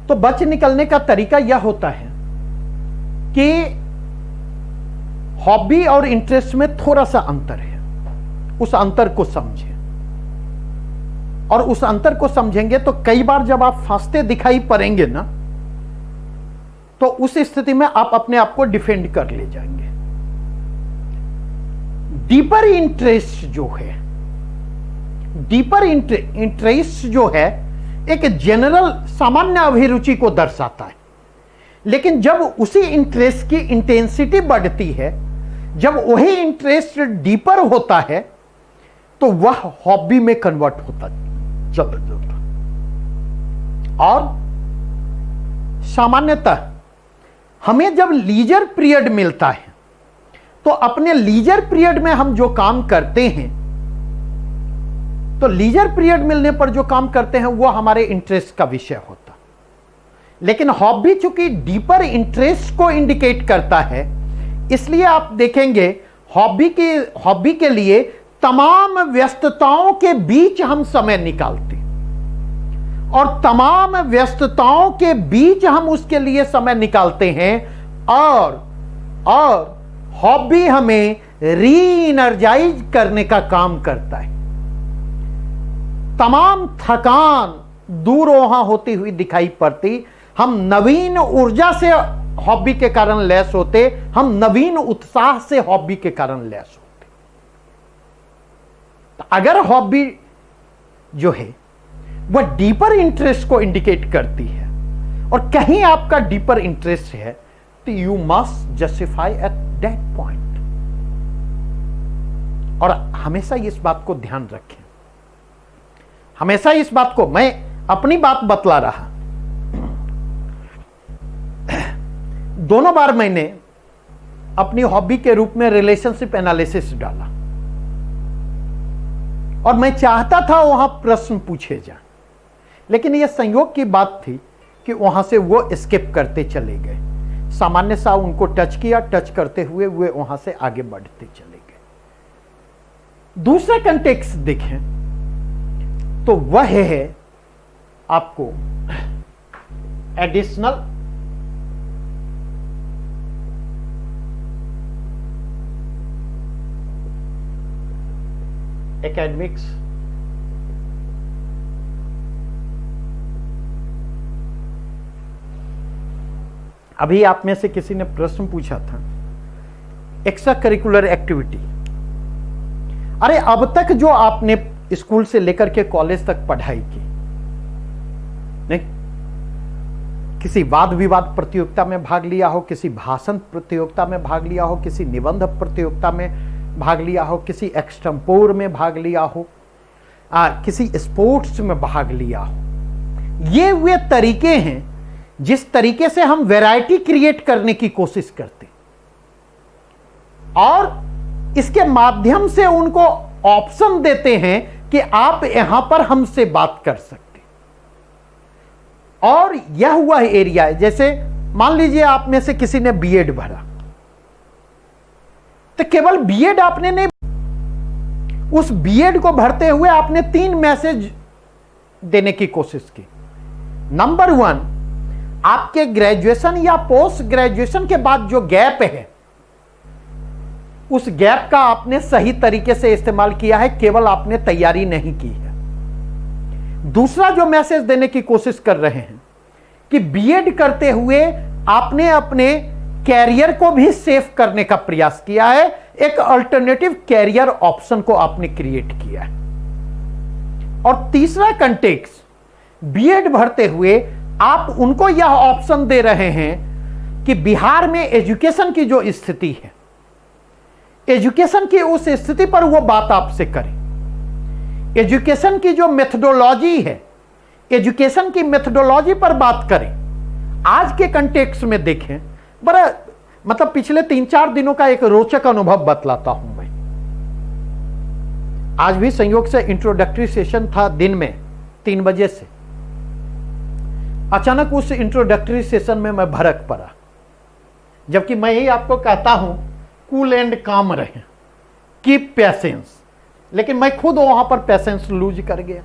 तो बच निकलने का तरीका यह होता है कि हॉबी और इंटरेस्ट में थोड़ा सा अंतर है, उस अंतर को समझें, और उस अंतर को समझेंगे तो कई बार जब आप फंसते दिखाई पड़ेंगे ना, तो उस स्थिति में आप अपने आप को डिफेंड कर ले जाएंगे। डीपर इंटरेस्ट जो है, डीपर इंटरेस्ट जो है एक जनरल सामान्य अभिरुचि को दर्शाता है, लेकिन जब उसी इंटरेस्ट की इंटेंसिटी बढ़ती है, जब वही इंटरेस्ट डीपर होता है, तो वह हॉबी में कन्वर्ट होता चला जाता। और सामान्यतः हमें जब लीजर पीरियड मिलता है, तो अपने लीजर पीरियड में हम जो काम करते हैं, तो लीजर पीरियड मिलने पर जो काम करते हैं वो हमारे इंटरेस्ट का विषय होता। लेकिन हॉबी चूंकि डीपर इंटरेस्ट को इंडिकेट करता है, इसलिए आप देखेंगे हॉबी के लिए तमाम व्यस्तताओं के बीच हम समय निकालते, और तमाम व्यस्तताओं के बीच हम उसके लिए समय निकालते हैं, और हॉबी हमें री एनर्जाइज करने का काम करता है। तमाम थकान दूर वहां होती हुई दिखाई पड़ती, हम नवीन ऊर्जा से हॉबी के कारण लैस होते, हम नवीन उत्साह से हॉबी के कारण लैस होते। तो अगर हॉबी जो है वह डीपर इंटरेस्ट को इंडिकेट करती है, और कहीं आपका डीपर इंटरेस्ट है, तो you must justify at that point. और हमेशा इस बात को ध्यान रखें, हमेशा इस बात को, मैं अपनी बात बतला रहा, दोनों बार मैंने अपनी हॉबी के रूप में रिलेशनशिप एनालिसिस डाला, और मैं चाहता था वहां प्रश्न पूछे जाएं, लेकिन यह संयोग की बात थी कि वहां से वो स्किप करते चले गए। सामान्य सा उनको टच किया, टच करते हुए वे वहां से आगे बढ़ते चले गए। दूसरा कंटेक्स्ट देखें तो वह है आपको एडिशनल एकेडमिक्स, अभी आप में से किसी ने प्रश्न पूछा था एक्स्ट्रा करिकुलर एक्टिविटी। अरे अब तक जो आपने स्कूल से लेकर के कॉलेज तक पढ़ाई की, नहीं किसी वाद विवाद प्रतियोगिता में भाग लिया हो, किसी भाषण प्रतियोगिता में भाग लिया हो, किसी निबंध प्रतियोगिता में भाग लिया हो, किसी एक्सटेम्पोर में भाग लिया हो, किसी स्पोर्ट्स में भाग लिया हो, ये वे तरीके हैं जिस तरीके से हम वैरायटी क्रिएट करने की कोशिश करते, और इसके माध्यम से उनको ऑप्शन देते हैं कि आप यहां पर हमसे बात कर सकते। और यह हुआ एरिया है, जैसे मान लीजिए आप में से किसी ने बीएड भरा, तो केवल बीएड आपने नहीं, उस बीएड को भरते हुए आपने 3 मैसेज देने की कोशिश की। नंबर 1, आपके ग्रेजुएशन या पोस्ट ग्रेजुएशन के बाद जो गैप है, उस गैप का आपने सही तरीके से इस्तेमाल किया है, केवल आपने तैयारी नहीं की है। दूसरा जो मैसेज देने की कोशिश कर रहे हैं कि बीएड करते हुए आपने अपने कैरियर को भी सेव करने का प्रयास किया है, एक अल्टरनेटिव कैरियर ऑप्शन को आपने क्रिएट किया है। और तीसरा कंटेक्स्ट बीएड भरते हुए आप उनको यह ऑप्शन दे रहे हैं कि बिहार में एजुकेशन की जो स्थिति है, एजुकेशन की उस स्थिति पर वो बात आपसे करें। एजुकेशन की जो मेथडोलॉजी है, एजुकेशन की मेथडोलॉजी पर बात करें। आज के कंटेक्स्ट में देखें, बड़ा मतलब पिछले 3-4 दिनों का एक रोचक अनुभव बतलाता हूं मैं। आज भी संयोग से इंट्रोडक्टरी सेशन था दिन में 3 बजे से। अचानक उस इंट्रोडक्टरी सेशन में मैं भड़क पड़ा, जबकि मैं ही आपको कहता हूं कूल एंड काम रहें, कीप पेशेंस, लेकिन मैं खुद वहां पर पेशेंस लूज कर गया।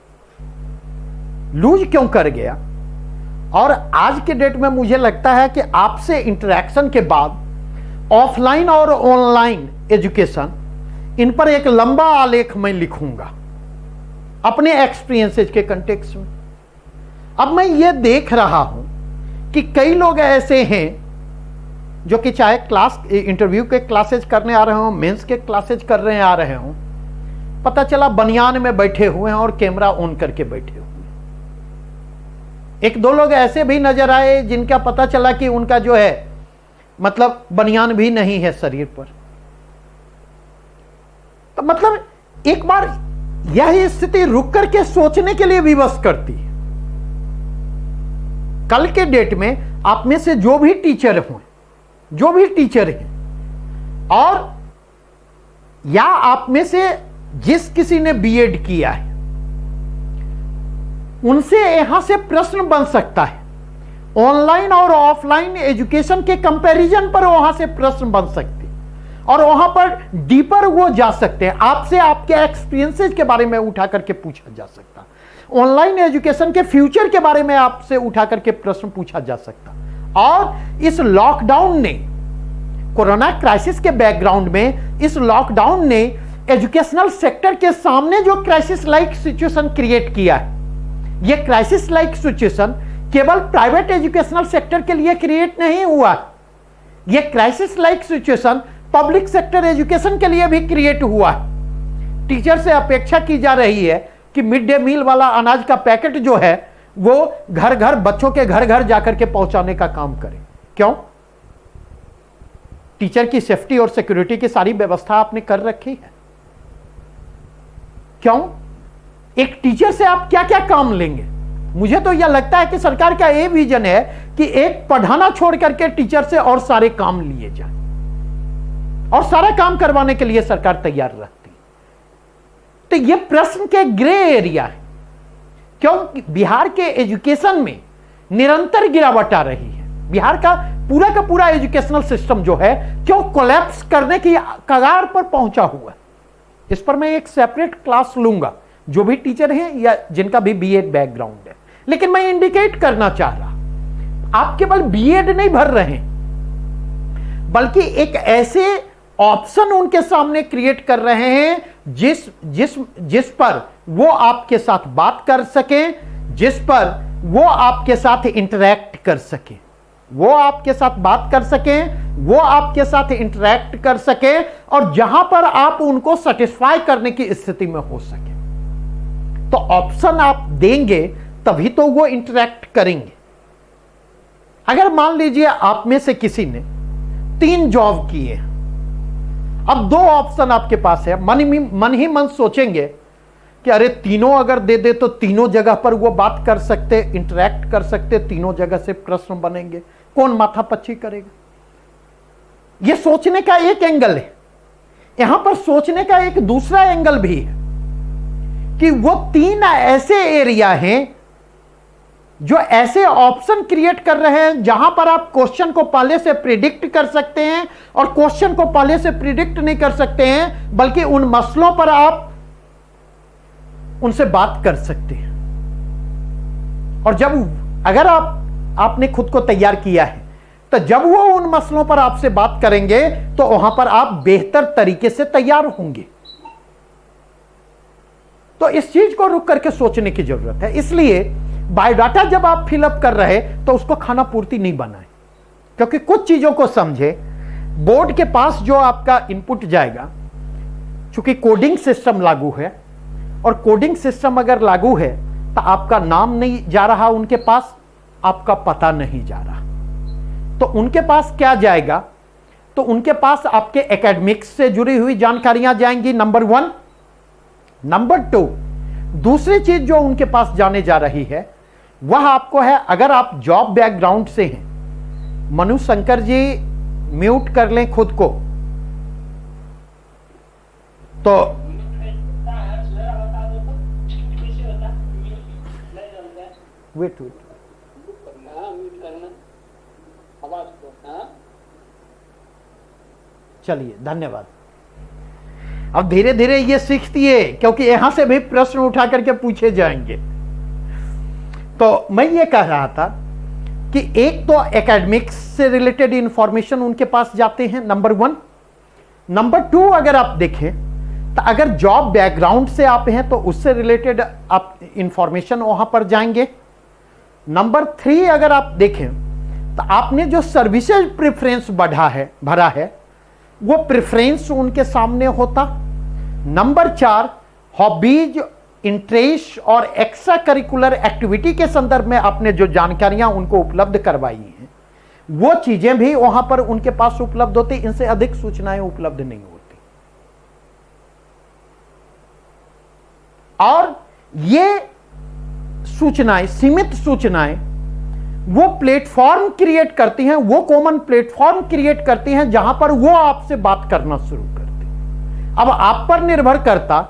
लूज क्यों कर गया? और आज के डेट में मुझे लगता है कि आपसे इंटरेक्शन के बाद ऑफलाइन और ऑनलाइन एजुकेशन, इन पर एक लंबा आलेख मैं लिखूंगा अपने एक्सपीरियंसेस के कंटेक्स्ट में। अब मैं ये देख रहा हूं कि कई लोग ऐसे हैं जो कि चाहे क्लास इंटरव्यू के क्लासेज करने आ रहे हों, मेंस के क्लासेज कर रहे आ रहे हों, पता चला बनियान में बैठे हुए हैं और कैमरा ऑन करके बैठे हुए हैं। 1-2 लोग ऐसे भी नजर आए जिनका पता चला कि उनका जो है मतलब बनियान भी नहीं है शरीर पर। तो मतलब एक बार यह स्थिति रुक करके सोचने के लिए विवश करती है। कल के डेट में आप में से जो भी टीचर हैं, जो भी टीचर हैं, और या आप में से जिस किसी ने बीएड किया है, उनसे यहां से प्रश्न बन सकता है। ऑनलाइन और ऑफलाइन एजुकेशन के कंपैरिजन पर वहां से प्रश्न बन सकते हैं और वहां पर डीपर वो जा सकते हैं। आपसे आपके एक्सपीरियंसेस के बारे में उठा करके पूछा जा सकता है। ऑनलाइन एजुकेशन के फ्यूचर के बारे में आपसे उठा करके प्रश्न पूछा जा सकता। और इस लॉकडाउन ने, कोरोना क्राइसिस के बैकग्राउंड में इस लॉकडाउन ने एजुकेशनल सेक्टर के सामने जो क्राइसिस लाइक सिचुएशन क्रिएट किया है, यह क्राइसिस लाइक सिचुएशन केवल प्राइवेट एजुकेशनल सेक्टर के लिए क्रिएट नहीं हुआ, यह crisis like situation public sector education के लिए भी क्रिएट हुआ है। टीचर से अपेक्षा की जा रही है कि मिड डे मील वाला अनाज का पैकेट जो है वो घर घर, बच्चों के घर घर जाकर के पहुंचाने का काम करे। क्यों? टीचर की सेफ्टी और सिक्योरिटी की सारी व्यवस्था आपने कर रखी है। क्यों? एक टीचर से आप क्या क्या काम लेंगे? मुझे तो यह लगता है कि सरकार का यह विजन है कि एक पढ़ाना छोड़ करके टीचर से और सारे काम लिए जाए, और सारा काम करवाने के लिए सरकार तैयार रहती है। तो यह प्रश्न के ग्रे एरिया है। क्यों? बिहार के एजुकेशन में निरंतर गिरावट आ रही है। बिहार का पूरा एजुकेशनल सिस्टम जो है क्यों कोलैप्स करने की कगार पर पहुंचा हुआ है। इस पर मैं एक सेपरेट क्लास लूंगा, जो भी टीचर हैं या जिनका भी बीएड बैकग्राउंड है। लेकिन मैं इंडिकेट करना चाह रहा, आप केवल बीएड नहीं भर रहे हैं, बल्कि एक ऐसे ऑप्शन उनके सामने क्रिएट कर रहे हैं जिस पर वो आपके साथ बात कर सके, जिस पर वो आपके साथ इंटरैक्ट कर सके, वो आपके साथ बात कर सके, वो आपके साथ इंटरैक्ट कर सके, और जहां पर आप उनको सेटिस्फाई करने की स्थिति में हो सके। तो ऑप्शन आप देंगे तभी तो वो इंटरैक्ट करेंगे। अगर मान लीजिए आप में से किसी ने 3 जॉब किए, अब 2 ऑप्शन आपके पास है, मन ही मन सोचेंगे कि अरे तीनों अगर दे दे तो तीनों जगह पर वो बात कर सकते, इंटरैक्ट कर सकते, तीनों जगह से प्रश्न बनेंगे, कौन माथापच्ची करेगा? ये सोचने का एक एंगल है। यहां पर सोचने का एक दूसरा एंगल भी है कि वो 3 ऐसे एरिया हैं जो ऐसे ऑप्शन क्रिएट कर रहे हैं जहां पर आप क्वेश्चन को पहले से प्रिडिक्ट कर सकते हैं, और क्वेश्चन को पहले से प्रिडिक्ट नहीं कर सकते हैं बल्कि उन मसलों पर आप उनसे बात कर सकते हैं। और जब अगर आपने खुद को तैयार किया है, तो जब वो उन मसलों पर आपसे बात करेंगे तो वहां पर आप बेहतर तरीके से तैयार होंगे। तो इस चीज को रुक करके सोचने की जरूरत है। इसलिए बायोडाटा जब आप फिलअप कर रहे तो उसको खाना पूर्ति नहीं बनाए, क्योंकि कुछ चीजों को समझे। बोर्ड के पास जो आपका इनपुट जाएगा, चूंकि कोडिंग सिस्टम लागू है, और कोडिंग सिस्टम अगर लागू है तो आपका नाम नहीं जा रहा उनके पास, आपका पता नहीं जा रहा, तो उनके पास क्या जाएगा? तो उनके पास आपके एकेडमिक्स से जुड़ी हुई जानकारियां जाएंगी, नंबर 1। नंबर 2, दूसरी चीज जो उनके पास जाने जा रही है वह आपको है, अगर आप जॉब बैकग्राउंड से हैं। मनु शंकर जी म्यूट कर लें खुद को। तो वेट चलिए, धन्यवाद। अब धीरे धीरे ये सीखती है, क्योंकि यहां से भी प्रश्न उठा करके पूछे जाएंगे। तो मैं ये कह रहा था कि एक तो एकेडमिक्स से रिलेटेड इंफॉर्मेशन उनके पास जाते हैं, नंबर 1। नंबर 2, अगर आप देखें तो अगर जॉब बैकग्राउंड से आप हैं तो उससे रिलेटेड आप इंफॉर्मेशन वहां पर जाएंगे। नंबर 3, अगर आप देखें तो आपने जो सर्विसेज प्रेफरेंस भरा है वो प्रेफरेंस उनके सामने होता। नंबर 4, हॉबीज, इंटरेस्ट और एक्स्ट्रा करिकुलर एक्टिविटी के संदर्भ में आपने जो जानकारियां उनको उपलब्ध करवाई हैं वो चीजें भी वहां पर उनके पास उपलब्ध होती। इनसे अधिक सूचनाएं उपलब्ध नहीं होती। और ये सूचनाएं, सीमित सूचनाएं, वो प्लेटफॉर्म क्रिएट करती हैं, वो कॉमन प्लेटफॉर्म क्रिएट करती हैं जहां पर वो आपसे बात करना शुरू करती हैं। अब आप पर निर्भर करता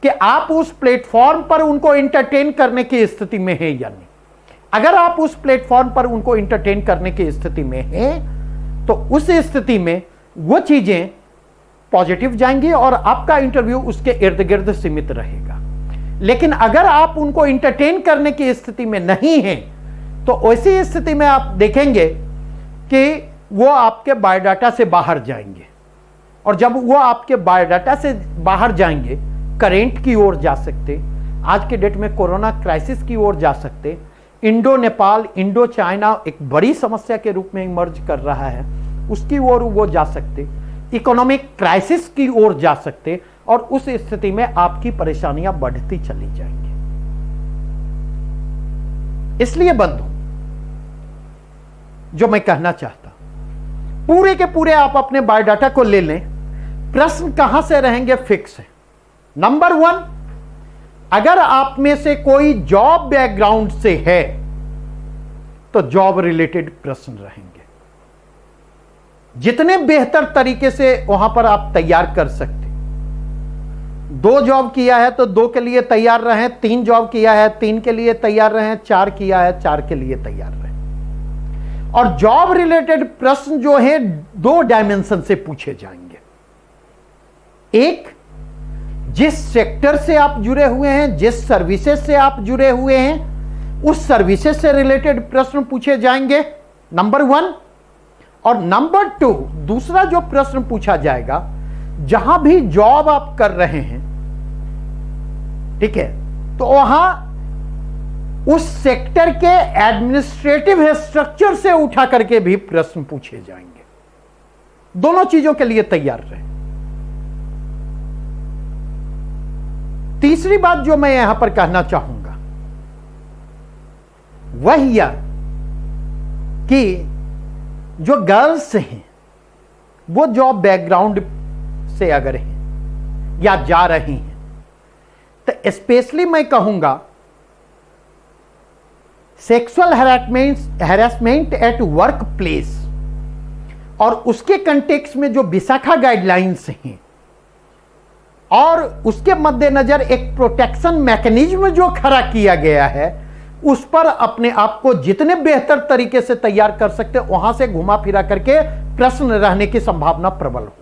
कि आप उस प्लेटफॉर्म पर उनको एंटरटेन करने की स्थिति में हैं या नहीं। अगर आप उस प्लेटफॉर्म पर उनको एंटरटेन करने की स्थिति में हैं तो उस स्थिति में वो चीजें पॉजिटिव जाएंगी और आपका इंटरव्यू उसके इर्द गिर्द सीमित रहेगा। लेकिन अगर आप उनको एंटरटेन करने की स्थिति में नहीं हैं तो ऐसी स्थिति में आप देखेंगे कि वो आपके बायोडाटा से बाहर जाएंगे, और जब वो आपके बायोडाटा से बाहर जाएंगे करेंट की ओर जा सकते, आज के डेट में कोरोना क्राइसिस की ओर जा सकते, इंडो नेपाल, इंडो चाइना एक बड़ी समस्या के रूप में इमर्ज कर रहा है, उसकी ओर वो जा सकते, इकोनॉमिक क्राइसिस की ओर जा सकते, और उस स्थिति में आपकी परेशानियां बढ़ती चली जाएंगी। इसलिए बंधु, जो मैं कहना चाहता, पूरे के पूरे आप अपने बायोडाटा को ले लें। प्रश्न कहां से रहेंगे? फिक्स है। नंबर 1, अगर आप में से कोई जॉब बैकग्राउंड से है तो जॉब रिलेटेड प्रश्न रहेंगे। जितने बेहतर तरीके से वहां पर आप तैयार कर सकते। 2 जॉब किया है तो 2 के लिए तैयार रहें, 3 जॉब किया है 3 के लिए तैयार रहें, 4 किया है 4 के लिए तैयार रहें। और जॉब रिलेटेड प्रश्न जो है 2 डायमेंशन से पूछे जाएंगे। एक, जिस सेक्टर से आप जुड़े हुए हैं, जिस सर्विसेज से आप जुड़े हुए हैं, उस सर्विसेज से रिलेटेड प्रश्न पूछे जाएंगे, नंबर 1। और नंबर 2, दूसरा जो प्रश्न पूछा जाएगा, जहां भी जॉब आप कर रहे हैं, ठीक है, तो वहां उस सेक्टर के एडमिनिस्ट्रेटिव स्ट्रक्चर से उठा करके भी प्रश्न पूछे जाएंगे। दोनों चीजों के लिए तैयार रहें। तीसरी बात जो मैं यहां पर कहना चाहूंगा वह यह कि जो गर्ल्स हैं वो जॉब बैकग्राउंड से अगर हैं या जा रही हैं तो स्पेशली मैं कहूंगा sexual harassment at work place और उसके कंटेक्स्ट में जो विशाखा गाइडलाइंस हैं और उसके मद्देनजर एक प्रोटेक्शन मैकेनिज्म जो खड़ा किया गया है, उस पर अपने आप को जितने बेहतर तरीके से तैयार कर सकते वहां से घुमा फिरा करके प्रश्न रहने की संभावना प्रबल होगी।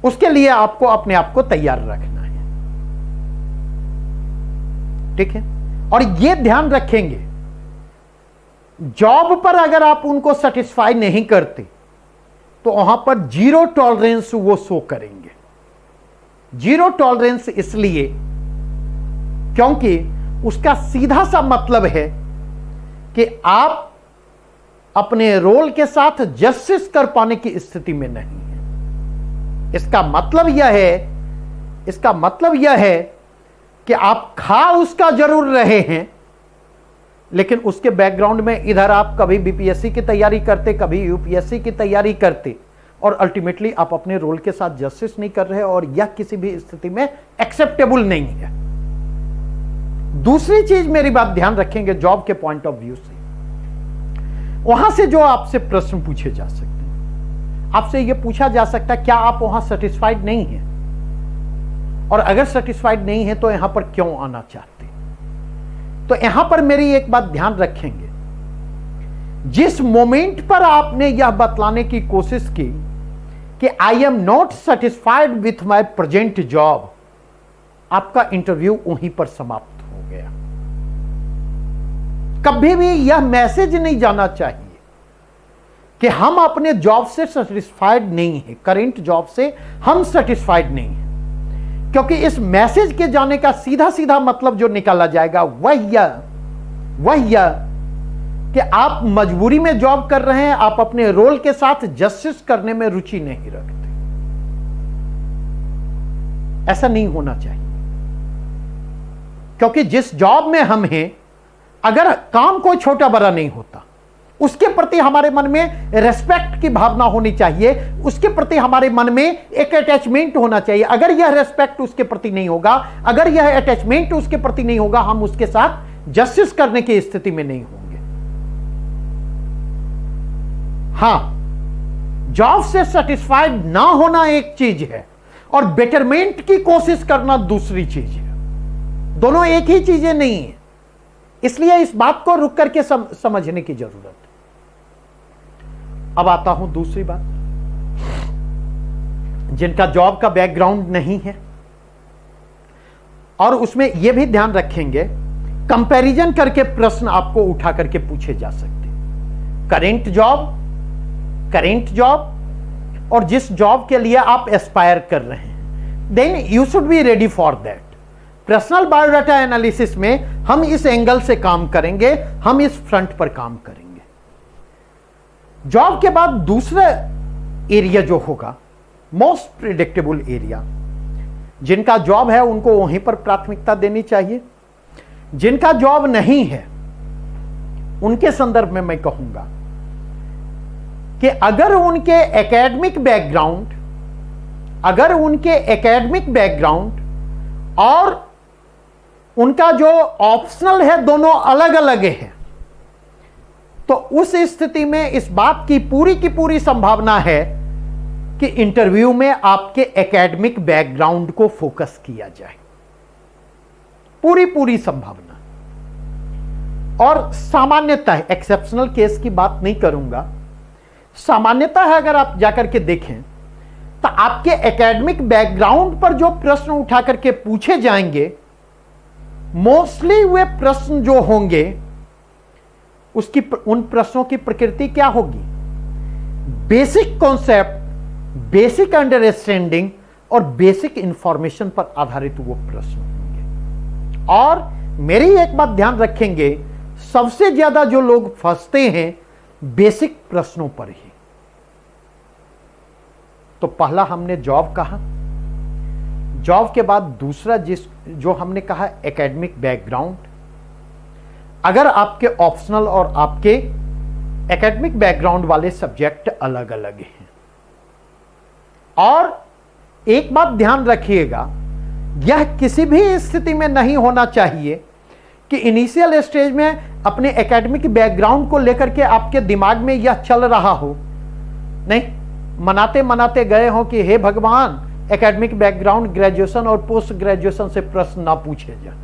उसके लिए आपको अपने आप को तैयार रखना है, ठीक है। और यह ध्यान रखेंगे, जॉब पर अगर आप उनको सेटिस्फाई नहीं करते तो वहां पर 0 टॉलरेंस वो शो करेंगे। 0 टॉलरेंस इसलिए क्योंकि उसका सीधा सा मतलब है कि आप अपने रोल के साथ जस्टिस कर पाने की स्थिति में नहीं है। इसका मतलब यह है कि कि आप खा उसका जरूर रहे हैं, लेकिन उसके बैकग्राउंड में इधर आप कभी बीपीएससी की तैयारी करते, कभी यूपीएससी की तैयारी करते, और अल्टीमेटली आप अपने रोल के साथ जस्टिस नहीं कर रहे, और यह किसी भी स्थिति में एक्सेप्टेबल नहीं है। दूसरी चीज, मेरी बात ध्यान रखेंगे, जॉब के पॉइंट ऑफ व्यू से, वहां से जो आपसे प्रश्न पूछे जा सकते हैं, आपसे यह पूछा जा सकता है क्या आप वहां सेटिस्फाइड नहीं हैं, और अगर सेटिस्फाइड नहीं है तो यहां पर क्यों आना चाहते। तो यहां पर मेरी एक बात ध्यान रखेंगे, जिस मोमेंट पर आपने यह बतलाने की कोशिश की कि I am not satisfied with my present job, आपका इंटरव्यू वहीं पर समाप्त हो गया। कभी भी यह मैसेज नहीं जाना चाहिए कि हम अपने जॉब से सेटिस्फाइड नहीं है, करेंट जॉब से हम सेटिस्फाइड नहीं है, क्योंकि इस मैसेज के जाने का सीधा सीधा मतलब जो निकाला जाएगा वह यह कि आप मजबूरी में जॉब कर रहे हैं, आप अपने रोल के साथ जस्टिस करने में रुचि नहीं रखते। ऐसा नहीं होना चाहिए, क्योंकि जिस जॉब में हम हैं, अगर काम कोई छोटा बड़ा नहीं होता, उसके प्रति हमारे मन में रेस्पेक्ट की भावना होनी चाहिए, उसके प्रति हमारे मन में एक अटैचमेंट होना चाहिए। अगर यह रेस्पेक्ट उसके प्रति नहीं होगा, अगर यह अटैचमेंट उसके प्रति नहीं होगा, हम उसके साथ जस्टिस करने की स्थिति में नहीं होंगे। हां, जॉब से सेटिस्फाइड ना होना एक चीज है और बेटरमेंट की कोशिश करना दूसरी चीज है। दोनों एक ही चीजें नहीं है, इसलिए इस बात को रुक करके समझने की जरूरत है। अब आता हूं दूसरी बात, जिनका जॉब का बैकग्राउंड नहीं है, और उसमें यह भी ध्यान रखेंगे, कंपैरिजन करके प्रश्न आपको उठा करके पूछे जा सकते हैं। करेंट जॉब और जिस जॉब के लिए आप एस्पायर कर रहे हैं, then you should be ready for that. Personal biodata analysis में हम इस एंगल से काम करेंगे, हम इस फ्रंट पर काम करेंगे। जॉब के बाद दूसरा एरिया जो होगा, मोस्ट प्रिडिक्टेबल एरिया, जिनका जॉब है उनको वहीं पर प्राथमिकता देनी चाहिए। जिनका जॉब नहीं है, उनके संदर्भ में मैं कहूंगा कि अगर उनके एकेडमिक बैकग्राउंड और उनका जो ऑप्शनल है दोनों अलग अलग है, तो उस स्थिति में इस बात की पूरी संभावना है कि इंटरव्यू में आपके एकेडमिक बैकग्राउंड को फोकस किया जाए। पूरी संभावना। और सामान्यतः, एक्सेप्शनल केस की बात नहीं करूंगा, सामान्यतः अगर आप जाकर के देखें तो आपके एकेडमिक बैकग्राउंड पर जो प्रश्न उठा करके पूछे जाएंगे, मोस्टली वे प्रश्न जो होंगे उन प्रश्नों की प्रकृति क्या होगी? बेसिक कॉन्सेप्ट, बेसिक अंडरस्टैंडिंग और बेसिक इंफॉर्मेशन पर आधारित वो प्रश्न होंगे। और मेरी एक बात ध्यान रखेंगे, सबसे ज्यादा जो लोग फंसते हैं बेसिक प्रश्नों पर ही। तो पहला हमने जॉब कहा, जॉब के बाद दूसरा जो हमने कहा एकेडमिक बैकग्राउंड। अगर आपके ऑप्शनल और आपके एकेडमिक बैकग्राउंड वाले सब्जेक्ट अलग अलग हैं, और एक बात ध्यान रखिएगा, यह किसी भी स्थिति में नहीं होना चाहिए कि इनिशियल स्टेज में अपने एकेडमिक बैकग्राउंड को लेकर के आपके दिमाग में यह चल रहा हो, नहीं, मनाते मनाते गए हो कि हे भगवान, एकेडमिक बैकग्राउंड ग्रेजुएशन और पोस्ट ग्रेजुएशन से प्रश्न ना पूछे जाए।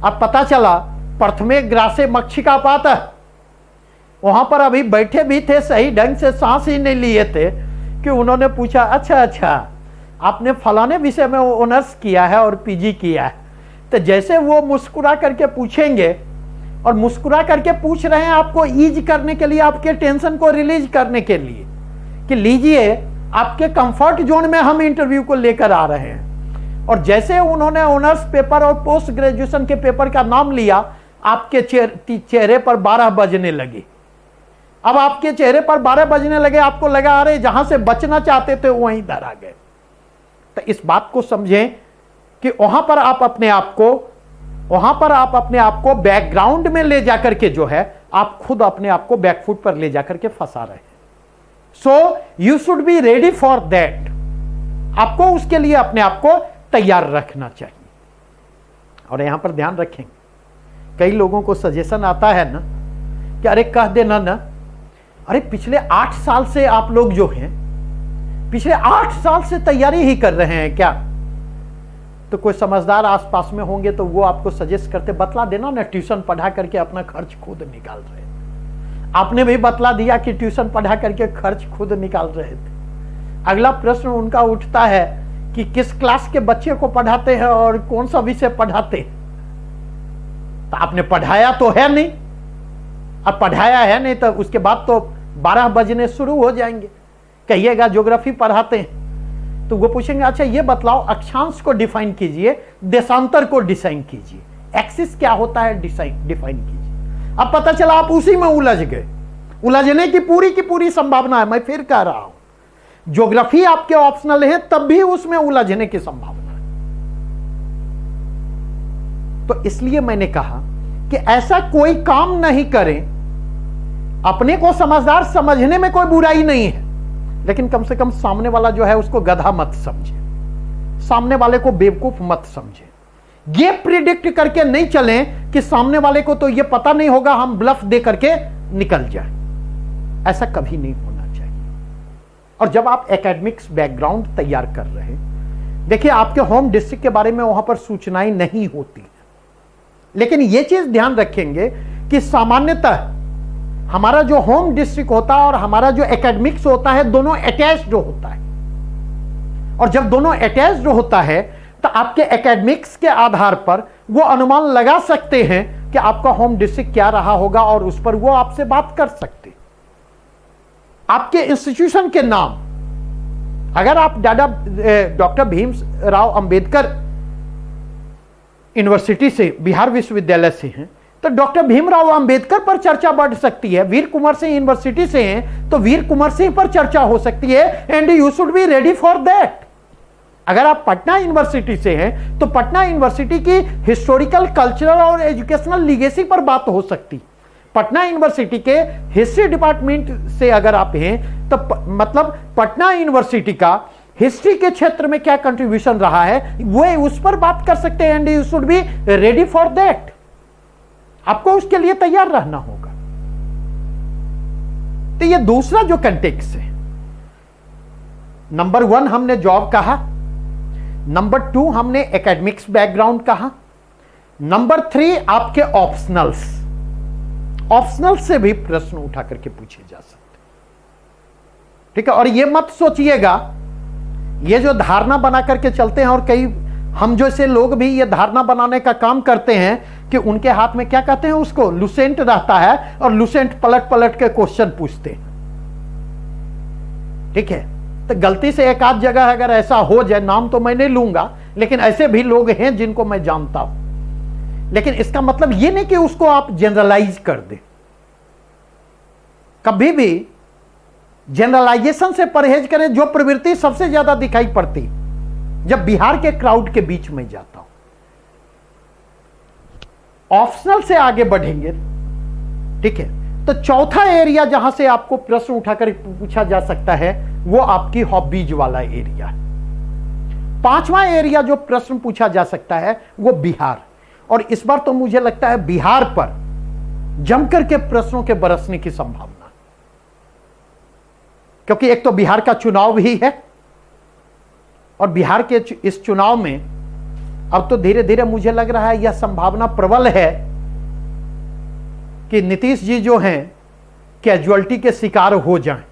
अब पता चला प्रथमे ग्रासे मक्षिका पाता, वहां पर अभी बैठे भी थे, सही ढंग से सांस ही नहीं लिए थे कि उन्होंने पूछा, अच्छा आपने फलाने विषय में ऑनर्स किया है और पीजी किया है। तो जैसे वो मुस्कुरा करके पूछेंगे, और मुस्कुरा करके पूछ रहे हैं आपको ईज करने के लिए, आपके टेंशन को रिलीज करने के लिए, कि लीजिए आपके कंफर्ट जोन में हम इंटरव्यू को लेकर आ रहे हैं। और जैसे उन्होंने ऑनर्स पेपर और पोस्ट ग्रेजुएशन के पेपर का नाम लिया, आपके चेहरे पर 12 बजने लगे। अब आपके चेहरे पर 12 बजने लगे, आपको लगा आ रहे जहां से बचना चाहते थे वहीं इधर आ गए। तो इस बात को समझें कि वहां पर आप अपने आप को बैकग्राउंड में ले जाकर के जो है आप खुद अपने आप को बैकफुट पर ले जाकर के फंसा रहे हैं। So you should be ready for that. आपको उसके लिए अपने आप को तैयार रखना चाहिए। और यहां पर ध्यान रखेंगे, कई लोगों को सजेशन आता है ना कि अरे कह देना ना, अरे पिछले 8 साल से आप लोग जो हैं, पिछले 8 साल से तैयारी ही कर रहे हैं क्या? तो कोई समझदार आसपास में होंगे तो वो आपको सजेस्ट करते, बतला देना ना, ट्यूशन पढ़ा करके अपना खर्च खुद निकाल रहे थे। आपने भी बतला दिया कि ट्यूशन पढ़ा करके खर्च खुद निकाल रहे थे। अगला प्रश्न उनका उठता है कि किस क्लास के बच्चे को पढ़ाते हैं और कौन सा विषय पढ़ाते हैं। तो आपने पढ़ाया तो है नहीं, अब पढ़ाया है नहीं तो उसके बाद तो 12 बजने शुरू हो जाएंगे। कहिएगा ज्योग्राफी पढ़ाते हैं तो वो पूछेंगे अच्छा ये बतलाओ अक्षांश को डिफाइन कीजिए, देशांतर को डिफाइन कीजिए, एक्सिस क्या होता है डिफाइन कीजिए। अब पता चला आप उसी में उलझ गए। उलझने की पूरी संभावना है। मैं फिर कह रहा हूं, ज्योग्राफी आपके ऑप्शनल है तब भी उसमें उलझने की संभावना है। तो इसलिए मैंने कहा कि ऐसा कोई काम नहीं करें। अपने को समझदार समझने में कोई बुराई नहीं है, लेकिन कम से कम सामने वाला जो है उसको गधा मत समझे, सामने वाले को बेवकूफ मत समझे। ये प्रिडिक्ट करके नहीं चलें कि सामने वाले को तो ये पता नहीं होगा, हम ब्लफ दे करके निकल जाए। ऐसा कभी नहीं होना चाहिए। और जब आप एकेडमिक्स बैकग्राउंड तैयार कर रहे हैं, देखिए आपके होम डिस्ट्रिक्ट के बारे में वहां पर सूचनाएं नहीं होती, लेकिन यह चीज ध्यान रखेंगे कि सामान्यतः हमारा जो होम डिस्ट्रिक्ट होता है और हमारा जो एकेडमिक्स होता है दोनों अटैच्ड होता है। और जब दोनों अटैच्ड होता है तो आपके एकेडमिक्स के आधार पर वो अनुमान लगा सकते हैं कि आपका होम डिस्ट्रिक्ट क्या रहा होगा और उस पर वो आपसे बात कर सकते। आपके इंस्टीट्यूशन के नाम, अगर आप डॉक्टर भीमराव अंबेडकर यूनिवर्सिटी से, बिहार विश्वविद्यालय से हैं तो डॉक्टर भीमराव अंबेडकर पर चर्चा बढ़ सकती है। वीर कुंवर सिंह यूनिवर्सिटी से हैं तो वीर कुंवर सिंह पर चर्चा हो सकती है। And you should be ready for that. अगर आप पटना यूनिवर्सिटी से हैं तो पटना यूनिवर्सिटी की हिस्टोरिकल, कल्चरल और एजुकेशनल लीगेसी पर बात हो सकती। पटना यूनिवर्सिटी के हिस्ट्री डिपार्टमेंट से अगर आप हैं तो मतलब पटना यूनिवर्सिटी का हिस्ट्री के क्षेत्र में क्या कंट्रीब्यूशन रहा है वो उस पर बात कर सकते हैं। And you should be ready for that. आपको उसके लिए तैयार रहना होगा। तो ये दूसरा जो कंटेक्स्ट है, नंबर 1 हमने जॉब कहा, नंबर 2 हमने एकेडमिक्स बैकग्राउंड कहा, नंबर 3 आपके ऑप्शनल्स। ऑप्शनल से भी प्रश्न उठा करके पूछे जा सकते, ठीक है। और ये मत सोचिएगा, ये जो धारणा बना करके चलते हैं और कई हम जैसे लोग भी ये धारणा बनाने का काम करते हैं कि उनके हाथ में क्या कहते हैं उसको, लुसेंट रहता है और लुसेंट पलट पलट के क्वेश्चन पूछते हैं, ठीक है। तो गलती से एक आध जगह अगर ऐसा हो जाए, नाम तो मैं नहीं लूंगा, लेकिन ऐसे भी लोग हैं जिनको मैं जानता हूं। लेकिन इसका मतलब ये नहीं कि उसको आप जनरलाइज कर दें। कभी भी जनरलाइजेशन से परहेज करें। जो प्रवृत्ति सबसे ज्यादा दिखाई पड़ती जब बिहार के क्राउड के बीच में जाता हूं, ऑप्शनल से आगे बढ़ेंगे, ठीक है। तो चौथा एरिया जहां से आपको प्रश्न उठाकर पूछा जा सकता है वो आपकी हॉबीज वाला एरिया है। 5वां एरिया जो प्रश्न पूछा जा सकता है वो बिहार। और इस बार तो मुझे लगता है बिहार पर जमकर के प्रश्नों के बरसने की संभावना, क्योंकि एक तो बिहार का चुनाव भी है और बिहार के इस चुनाव में अब तो धीरे धीरे मुझे लग रहा है यह संभावना प्रबल है कि नीतीश जी जो हैं कैजुअलिटी के शिकार हो जाएं,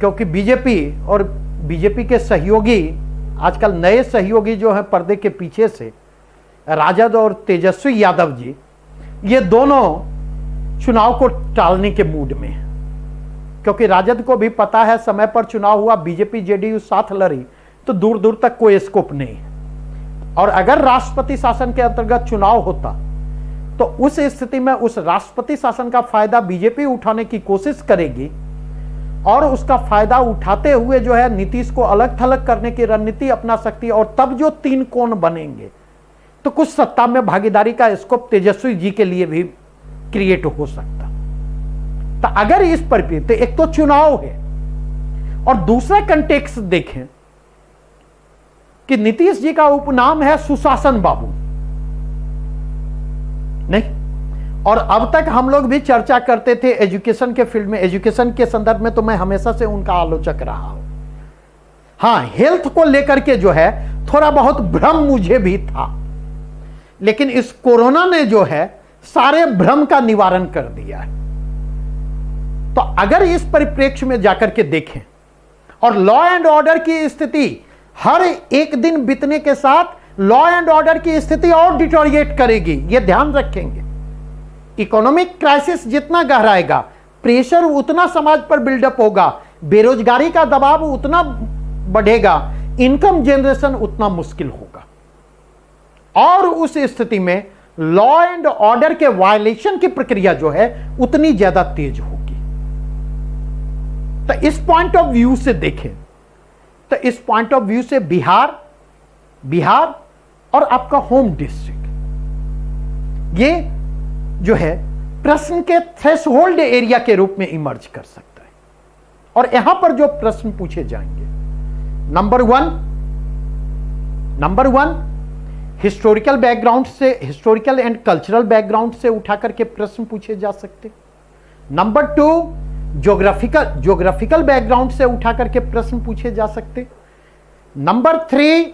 क्योंकि बीजेपी और बीजेपी के सहयोगी, आजकल नए सहयोगी जो हैं पर्दे के पीछे से, राजद और तेजस्वी यादव जी, ये दोनों चुनाव को टालने के मूड में हैं। क्योंकि राजद को भी पता है समय पर चुनाव हुआ, बीजेपी जेडीयू साथ लड़ी तो दूर दूर तक कोई स्कोप नहीं है। और अगर राष्ट्रपति शासन के अंतर्गत चुनाव होता तो उस स्थिति में उस राष्ट्रपति शासन का फायदा बीजेपी उठाने की कोशिश करेगी और उसका फायदा उठाते हुए जो है नीतीश को अलग थलग करने की रणनीति अपना सकती है, और तब जो 3 कोण बनेंगे तो कुछ सत्ता में भागीदारी का स्कोप तेजस्वी जी के लिए भी क्रिएट हो सकता। तो अगर इस पर भी, तो एक तो चुनाव है और दूसरा कंटेक्स्ट देखें कि नीतीश जी का उपनाम है सुशासन बाबू, नहीं? और अब तक हम लोग भी चर्चा करते थे एजुकेशन के फील्ड में, एजुकेशन के संदर्भ में तो मैं हमेशा से उनका आलोचक रहा हूं। हां, हेल्थ को लेकर के जो है थोड़ा बहुत भ्रम मुझे भी था, लेकिन इस कोरोना ने जो है सारे भ्रम का निवारण कर दिया है। तो अगर इस परिप्रेक्ष्य में जाकर के देखें, और लॉ एंड ऑर्डर की स्थिति हर एक दिन बीतने के साथ लॉ एंड ऑर्डर की स्थिति और डिटोरिएट करेगी, यह ध्यान रखेंगे। इकोनॉमिक क्राइसिस जितना गहराएगा, प्रेशर उतना समाज पर बिल्डअप होगा, बेरोजगारी का दबाव उतना बढ़ेगा, इनकम जनरेशन उतना मुश्किल होगा, और उस स्थिति में लॉ एंड ऑर्डर के वायलेशन की प्रक्रिया जो है उतनी ज्यादा तेज होगी। तो इस पॉइंट ऑफ व्यू से देखें, तो इस पॉइंट ऑफ व्यू से बिहार और आपका होम डिस्ट्रिक्ट, ये जो है प्रश्न के थ्रेशहोल्ड एरिया के रूप में इमर्ज कर सकता है। और यहां पर जो प्रश्न पूछे जाएंगे, नंबर वन हिस्टोरिकल बैकग्राउंड से, हिस्टोरिकल एंड कल्चरल बैकग्राउंड से उठा करके प्रश्न पूछे जा सकते। नंबर 2 ज्योग्राफिकल बैकग्राउंड से उठा करके प्रश्न पूछे जा सकते। नंबर 3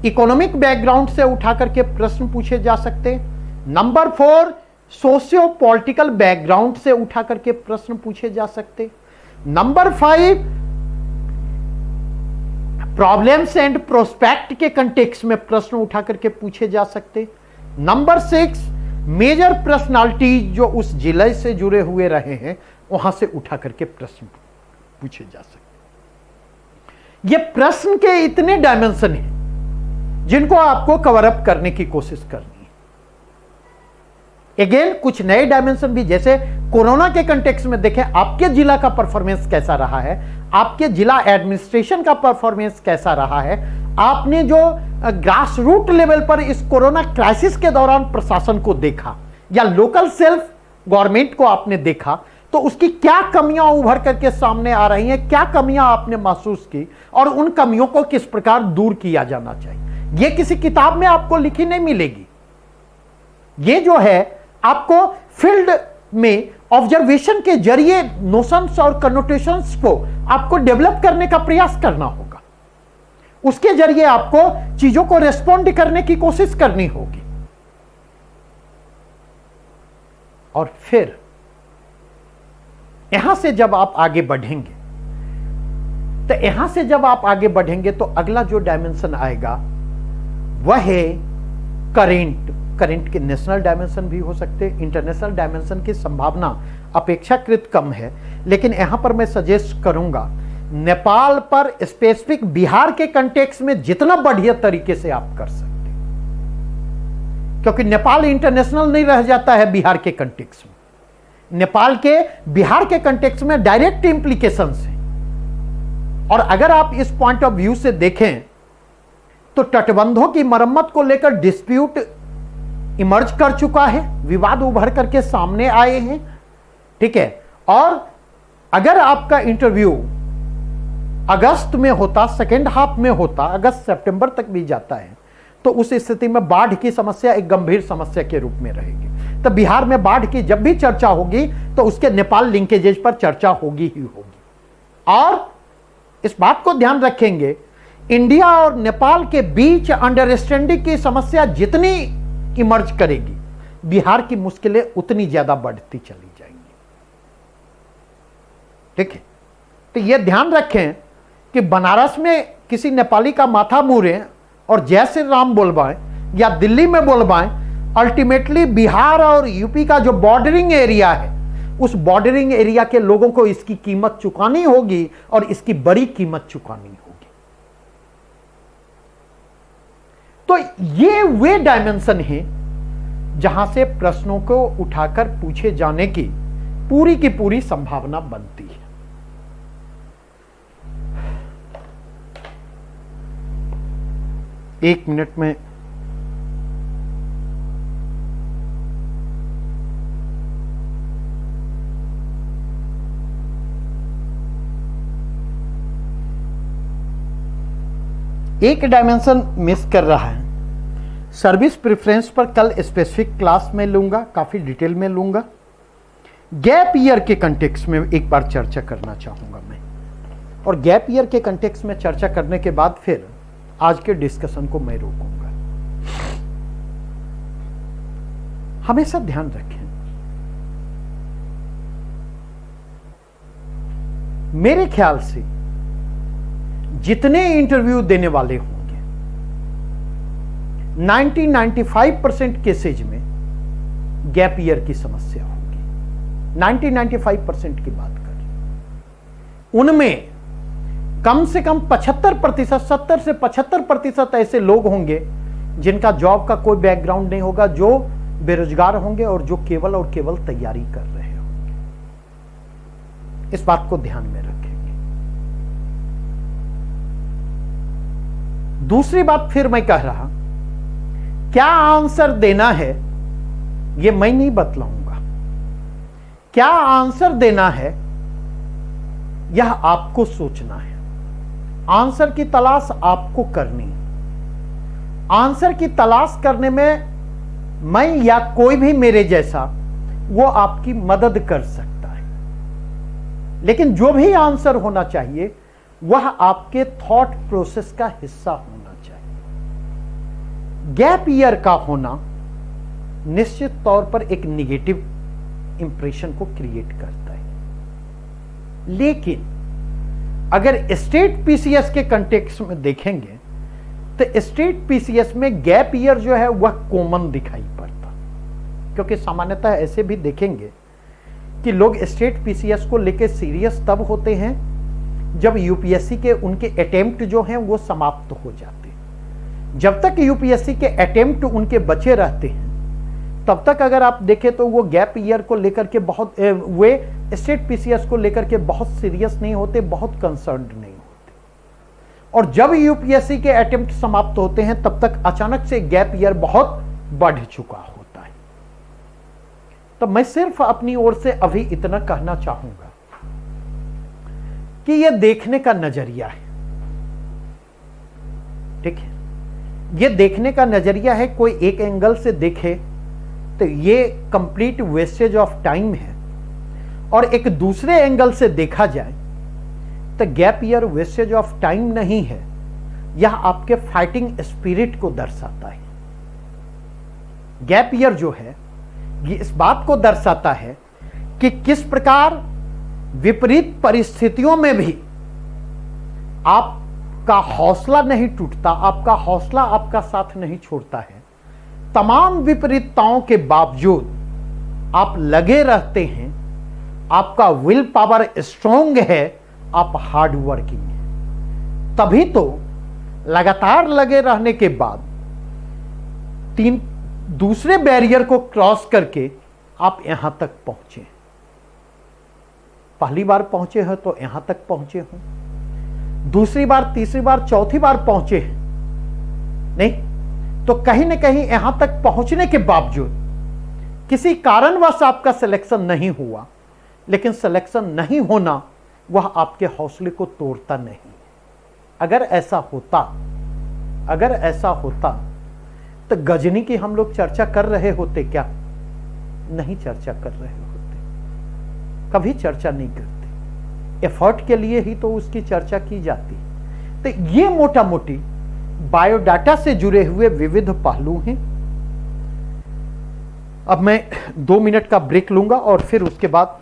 इकोनॉमिक बैकग्राउंड से उठा करके प्रश्न पूछे जा सकते। नंबर 4 सोशियो पॉलिटिकल बैकग्राउंड से उठा करके प्रश्न पूछे जा सकते। नंबर 5 प्रॉब्लम्स एंड प्रोस्पेक्ट के कंटेक्स्ट में प्रश्न उठा करके पूछे जा सकते। नंबर 6 मेजर पर्सनालिटी जो उस जिले से जुड़े हुए रहे हैं वहां से उठा करके प्रश्न पूछे जा सकते। ये प्रश्न के इतने डायमेंशन हैं जिनको आपको कवर अप करने की कोशिश करनी है। अगेन कुछ नए डायमेंशन भी, जैसे कोरोना के कंटेक्स्ट में देखें आपके जिला का परफॉर्मेंस कैसा रहा है, आपके जिला एडमिनिस्ट्रेशन का परफॉर्मेंस कैसा रहा है, आपने जो ग्रास रूट लेवल पर इस कोरोना क्राइसिस के दौरान प्रशासन को देखा या लोकल सेल्फ गवर्नमेंट को आपने देखा, तो उसकी क्या कमियां उभर करके सामने आ रही हैं, क्या कमियां आपने महसूस की और उन कमियों को किस प्रकार दूर किया जाना चाहिए। यह किसी किताब में आपको लिखी नहीं मिलेगी, यह जो है आपको फील्ड में ऑब्जर्वेशन के जरिए नोशंस और कनोटेशंस को आपको डेवलप करने का प्रयास करना होगा, उसके जरिए आपको चीजों को रेस्पॉन्ड करने की कोशिश करनी होगी। और फिर यहां से जब आप आगे बढ़ेंगे, तो यहां से जब आप आगे बढ़ेंगे तो अगला जो डायमेंशन आएगा वह है करंट के नेशनल डायमेंशन भी हो सकते, इंटरनेशनल डायमेंशन की संभावना अपेक्षाकृत कम है, लेकिन यहां पर मैं सजेस्ट करूंगा नेपाल पर स्पेसिफिक बिहार के कंटेक्स्ट में जितना बढ़िया तरीके से आप कर सकते, क्योंकि नेपाल इंटरनेशनल नहीं रह जाता है बिहार के कंटेक्स्ट में। नेपाल के बिहार के कंटेक्स्ट में डायरेक्ट इंप्लीकेशंस हैं। और अगर आप इस पॉइंट ऑफ व्यू से देखें तो तटबंधों की मरम्मत को लेकर डिस्प्यूट इमर्ज कर चुका है, विवाद उभर करके सामने आए हैं, ठीक है। और अगर आपका इंटरव्यू अगस्त में होता, सेकेंड हाफ में होता, अगस्त सितंबर तक भी जाता है, तो उस स्थिति में बाढ़ की समस्या एक गंभीर समस्या के रूप में रहेगी। तो बिहार में बाढ़ की जब भी चर्चा होगी तो उसके नेपाल लिंकेजेज पर चर्चा होगी ही होगी। और इस बात को ध्यान रखेंगे, इंडिया और नेपाल के बीच अंडरस्टैंडिंग की समस्या जितनी इमर्ज करेगी, बिहार की मुश्किलें उतनी ज्यादा बढ़ती चली जाएंगी, ठीक है। तो यह ध्यान रखें कि बनारस में किसी नेपाली का माथा मुड़े और जय श्री राम बोलवाएं या दिल्ली में बोलवाएं, अल्टीमेटली बिहार और यूपी का जो बॉर्डरिंग एरिया है, उस बॉर्डरिंग एरिया के लोगों को इसकी कीमत चुकानी होगी और इसकी बड़ी कीमत चुकानी होगी। तो ये वे डायमेंशन हैं जहां से प्रश्नों को उठाकर पूछे जाने की पूरी संभावना बनती है। 1 मिनट में एक डायमेंशन मिस कर रहा है। सर्विस प्रेफरेंस पर कल स्पेसिफिक क्लास में लूंगा, काफी डिटेल में लूंगा। गैप ईयर के कंटेक्स्ट में एक बार चर्चा करना चाहूंगा मैं, और गैप ईयर के कंटेक्स्ट में चर्चा करने के बाद फिर आज के डिस्कशन को मैं रोकूंगा। हमेशा ध्यान रखें, मेरे ख्याल से जितने इंटरव्यू देने वाले होंगे 90-95% केसेज में गैप ईयर की समस्या होगी। 90-95% की बात करें, उनमें कम से कम 75%, 70 से 75% ऐसे लोग होंगे जिनका जॉब का कोई बैकग्राउंड नहीं होगा, जो बेरोजगार होंगे और जो केवल और केवल तैयारी कर रहे होंगे। इस बात को ध्यान में रखेंगे। दूसरी बात फिर मैं कह रहा, क्या आंसर देना है यह मैं नहीं बतलाऊंगा। क्या आंसर देना है यह आपको सोचना है। आंसर की तलाश आपको करनी है। आंसर की तलाश करने में मैं या कोई भी मेरे जैसा वो आपकी मदद कर सकता है, लेकिन जो भी आंसर होना चाहिए वह आपके थॉट प्रोसेस का हिस्सा होना चाहिए। गैप ईयर का होना निश्चित तौर पर एक निगेटिव इंप्रेशन को क्रिएट करता है, लेकिन अगर स्टेट पीसीएस के कंटेक्स्ट में देखेंगे तो स्टेट पीसीएस में गैप ईयर जो है वह कॉमन दिखाई पड़ता, क्योंकि सामान्यतः ऐसे भी देखेंगे कि लोग स्टेट पीसीएस को लेकर सीरियस तब होते हैं जब यूपीएससी के उनके अटेम्प्ट जो हैं वो समाप्त हो जाते हैं। जब तक यूपीएससी के अटेम्प्ट उनके बचे रहते हैं तब तक अगर आप देखें तो वो गैप ईयर को लेकर के बहुत, वे स्टेट पीसीएस को लेकर के बहुत सीरियस नहीं होते, बहुत कंसर्न्ड नहीं होते। और जब यूपीएससी के अटेम्प्ट समाप्त होते हैं तब तक अचानक से गैप ईयर बहुत बढ़ चुका होता है। तो मैं सिर्फ अपनी ओर से अभी इतना कहना चाहूंगा कि यह देखने का नजरिया है, ठीक है। यह देखने का नजरिया है, कोई एक एंगल से देखे तो ये कंप्लीट वेस्टेज ऑफ टाइम है, और एक दूसरे एंगल से देखा जाए तो gap year wastage of time नहीं है, यह आपके फाइटिंग स्पिरिट को दर्शाता है। गैप ईयर जो है ये इस बात को दर्शाता है कि किस प्रकार विपरीत परिस्थितियों में भी आपका हौसला नहीं टूटता, आपका हौसला आपका साथ नहीं छोड़ता है। तमाम विपरीतताओं के बावजूद आप लगे रहते हैं, आपका विल पावर स्ट्रांग है, आप हार्ड वर्किंग हैं। तभी तो लगातार लगे रहने के बाद 3 दूसरे बैरियर को क्रॉस करके आप यहां तक पहुंचे। पहली बार पहुंचे हैं तो यहां तक पहुंचे हो, दूसरी बार, तीसरी बार, चौथी बार पहुंचे हैं नहीं तो कहीं ना कहीं यहां तक पहुंचने के बावजूद किसी कारणवश आपका सिलेक्शन नहीं हुआ, लेकिन सिलेक्शन नहीं होना वह आपके हौसले को तोड़ता नहीं। अगर ऐसा होता तो गजनी की हम लोग चर्चा कर रहे होते क्या? नहीं चर्चा कर रहे होते, कभी चर्चा नहीं करते। एफर्ट के लिए ही तो उसकी चर्चा की जाती। तो ये मोटा मोटी बायोडाटा से जुड़े हुए विविध पहलू हैं। अब मैं 2 मिनट का ब्रेक लूंगा और फिर उसके बाद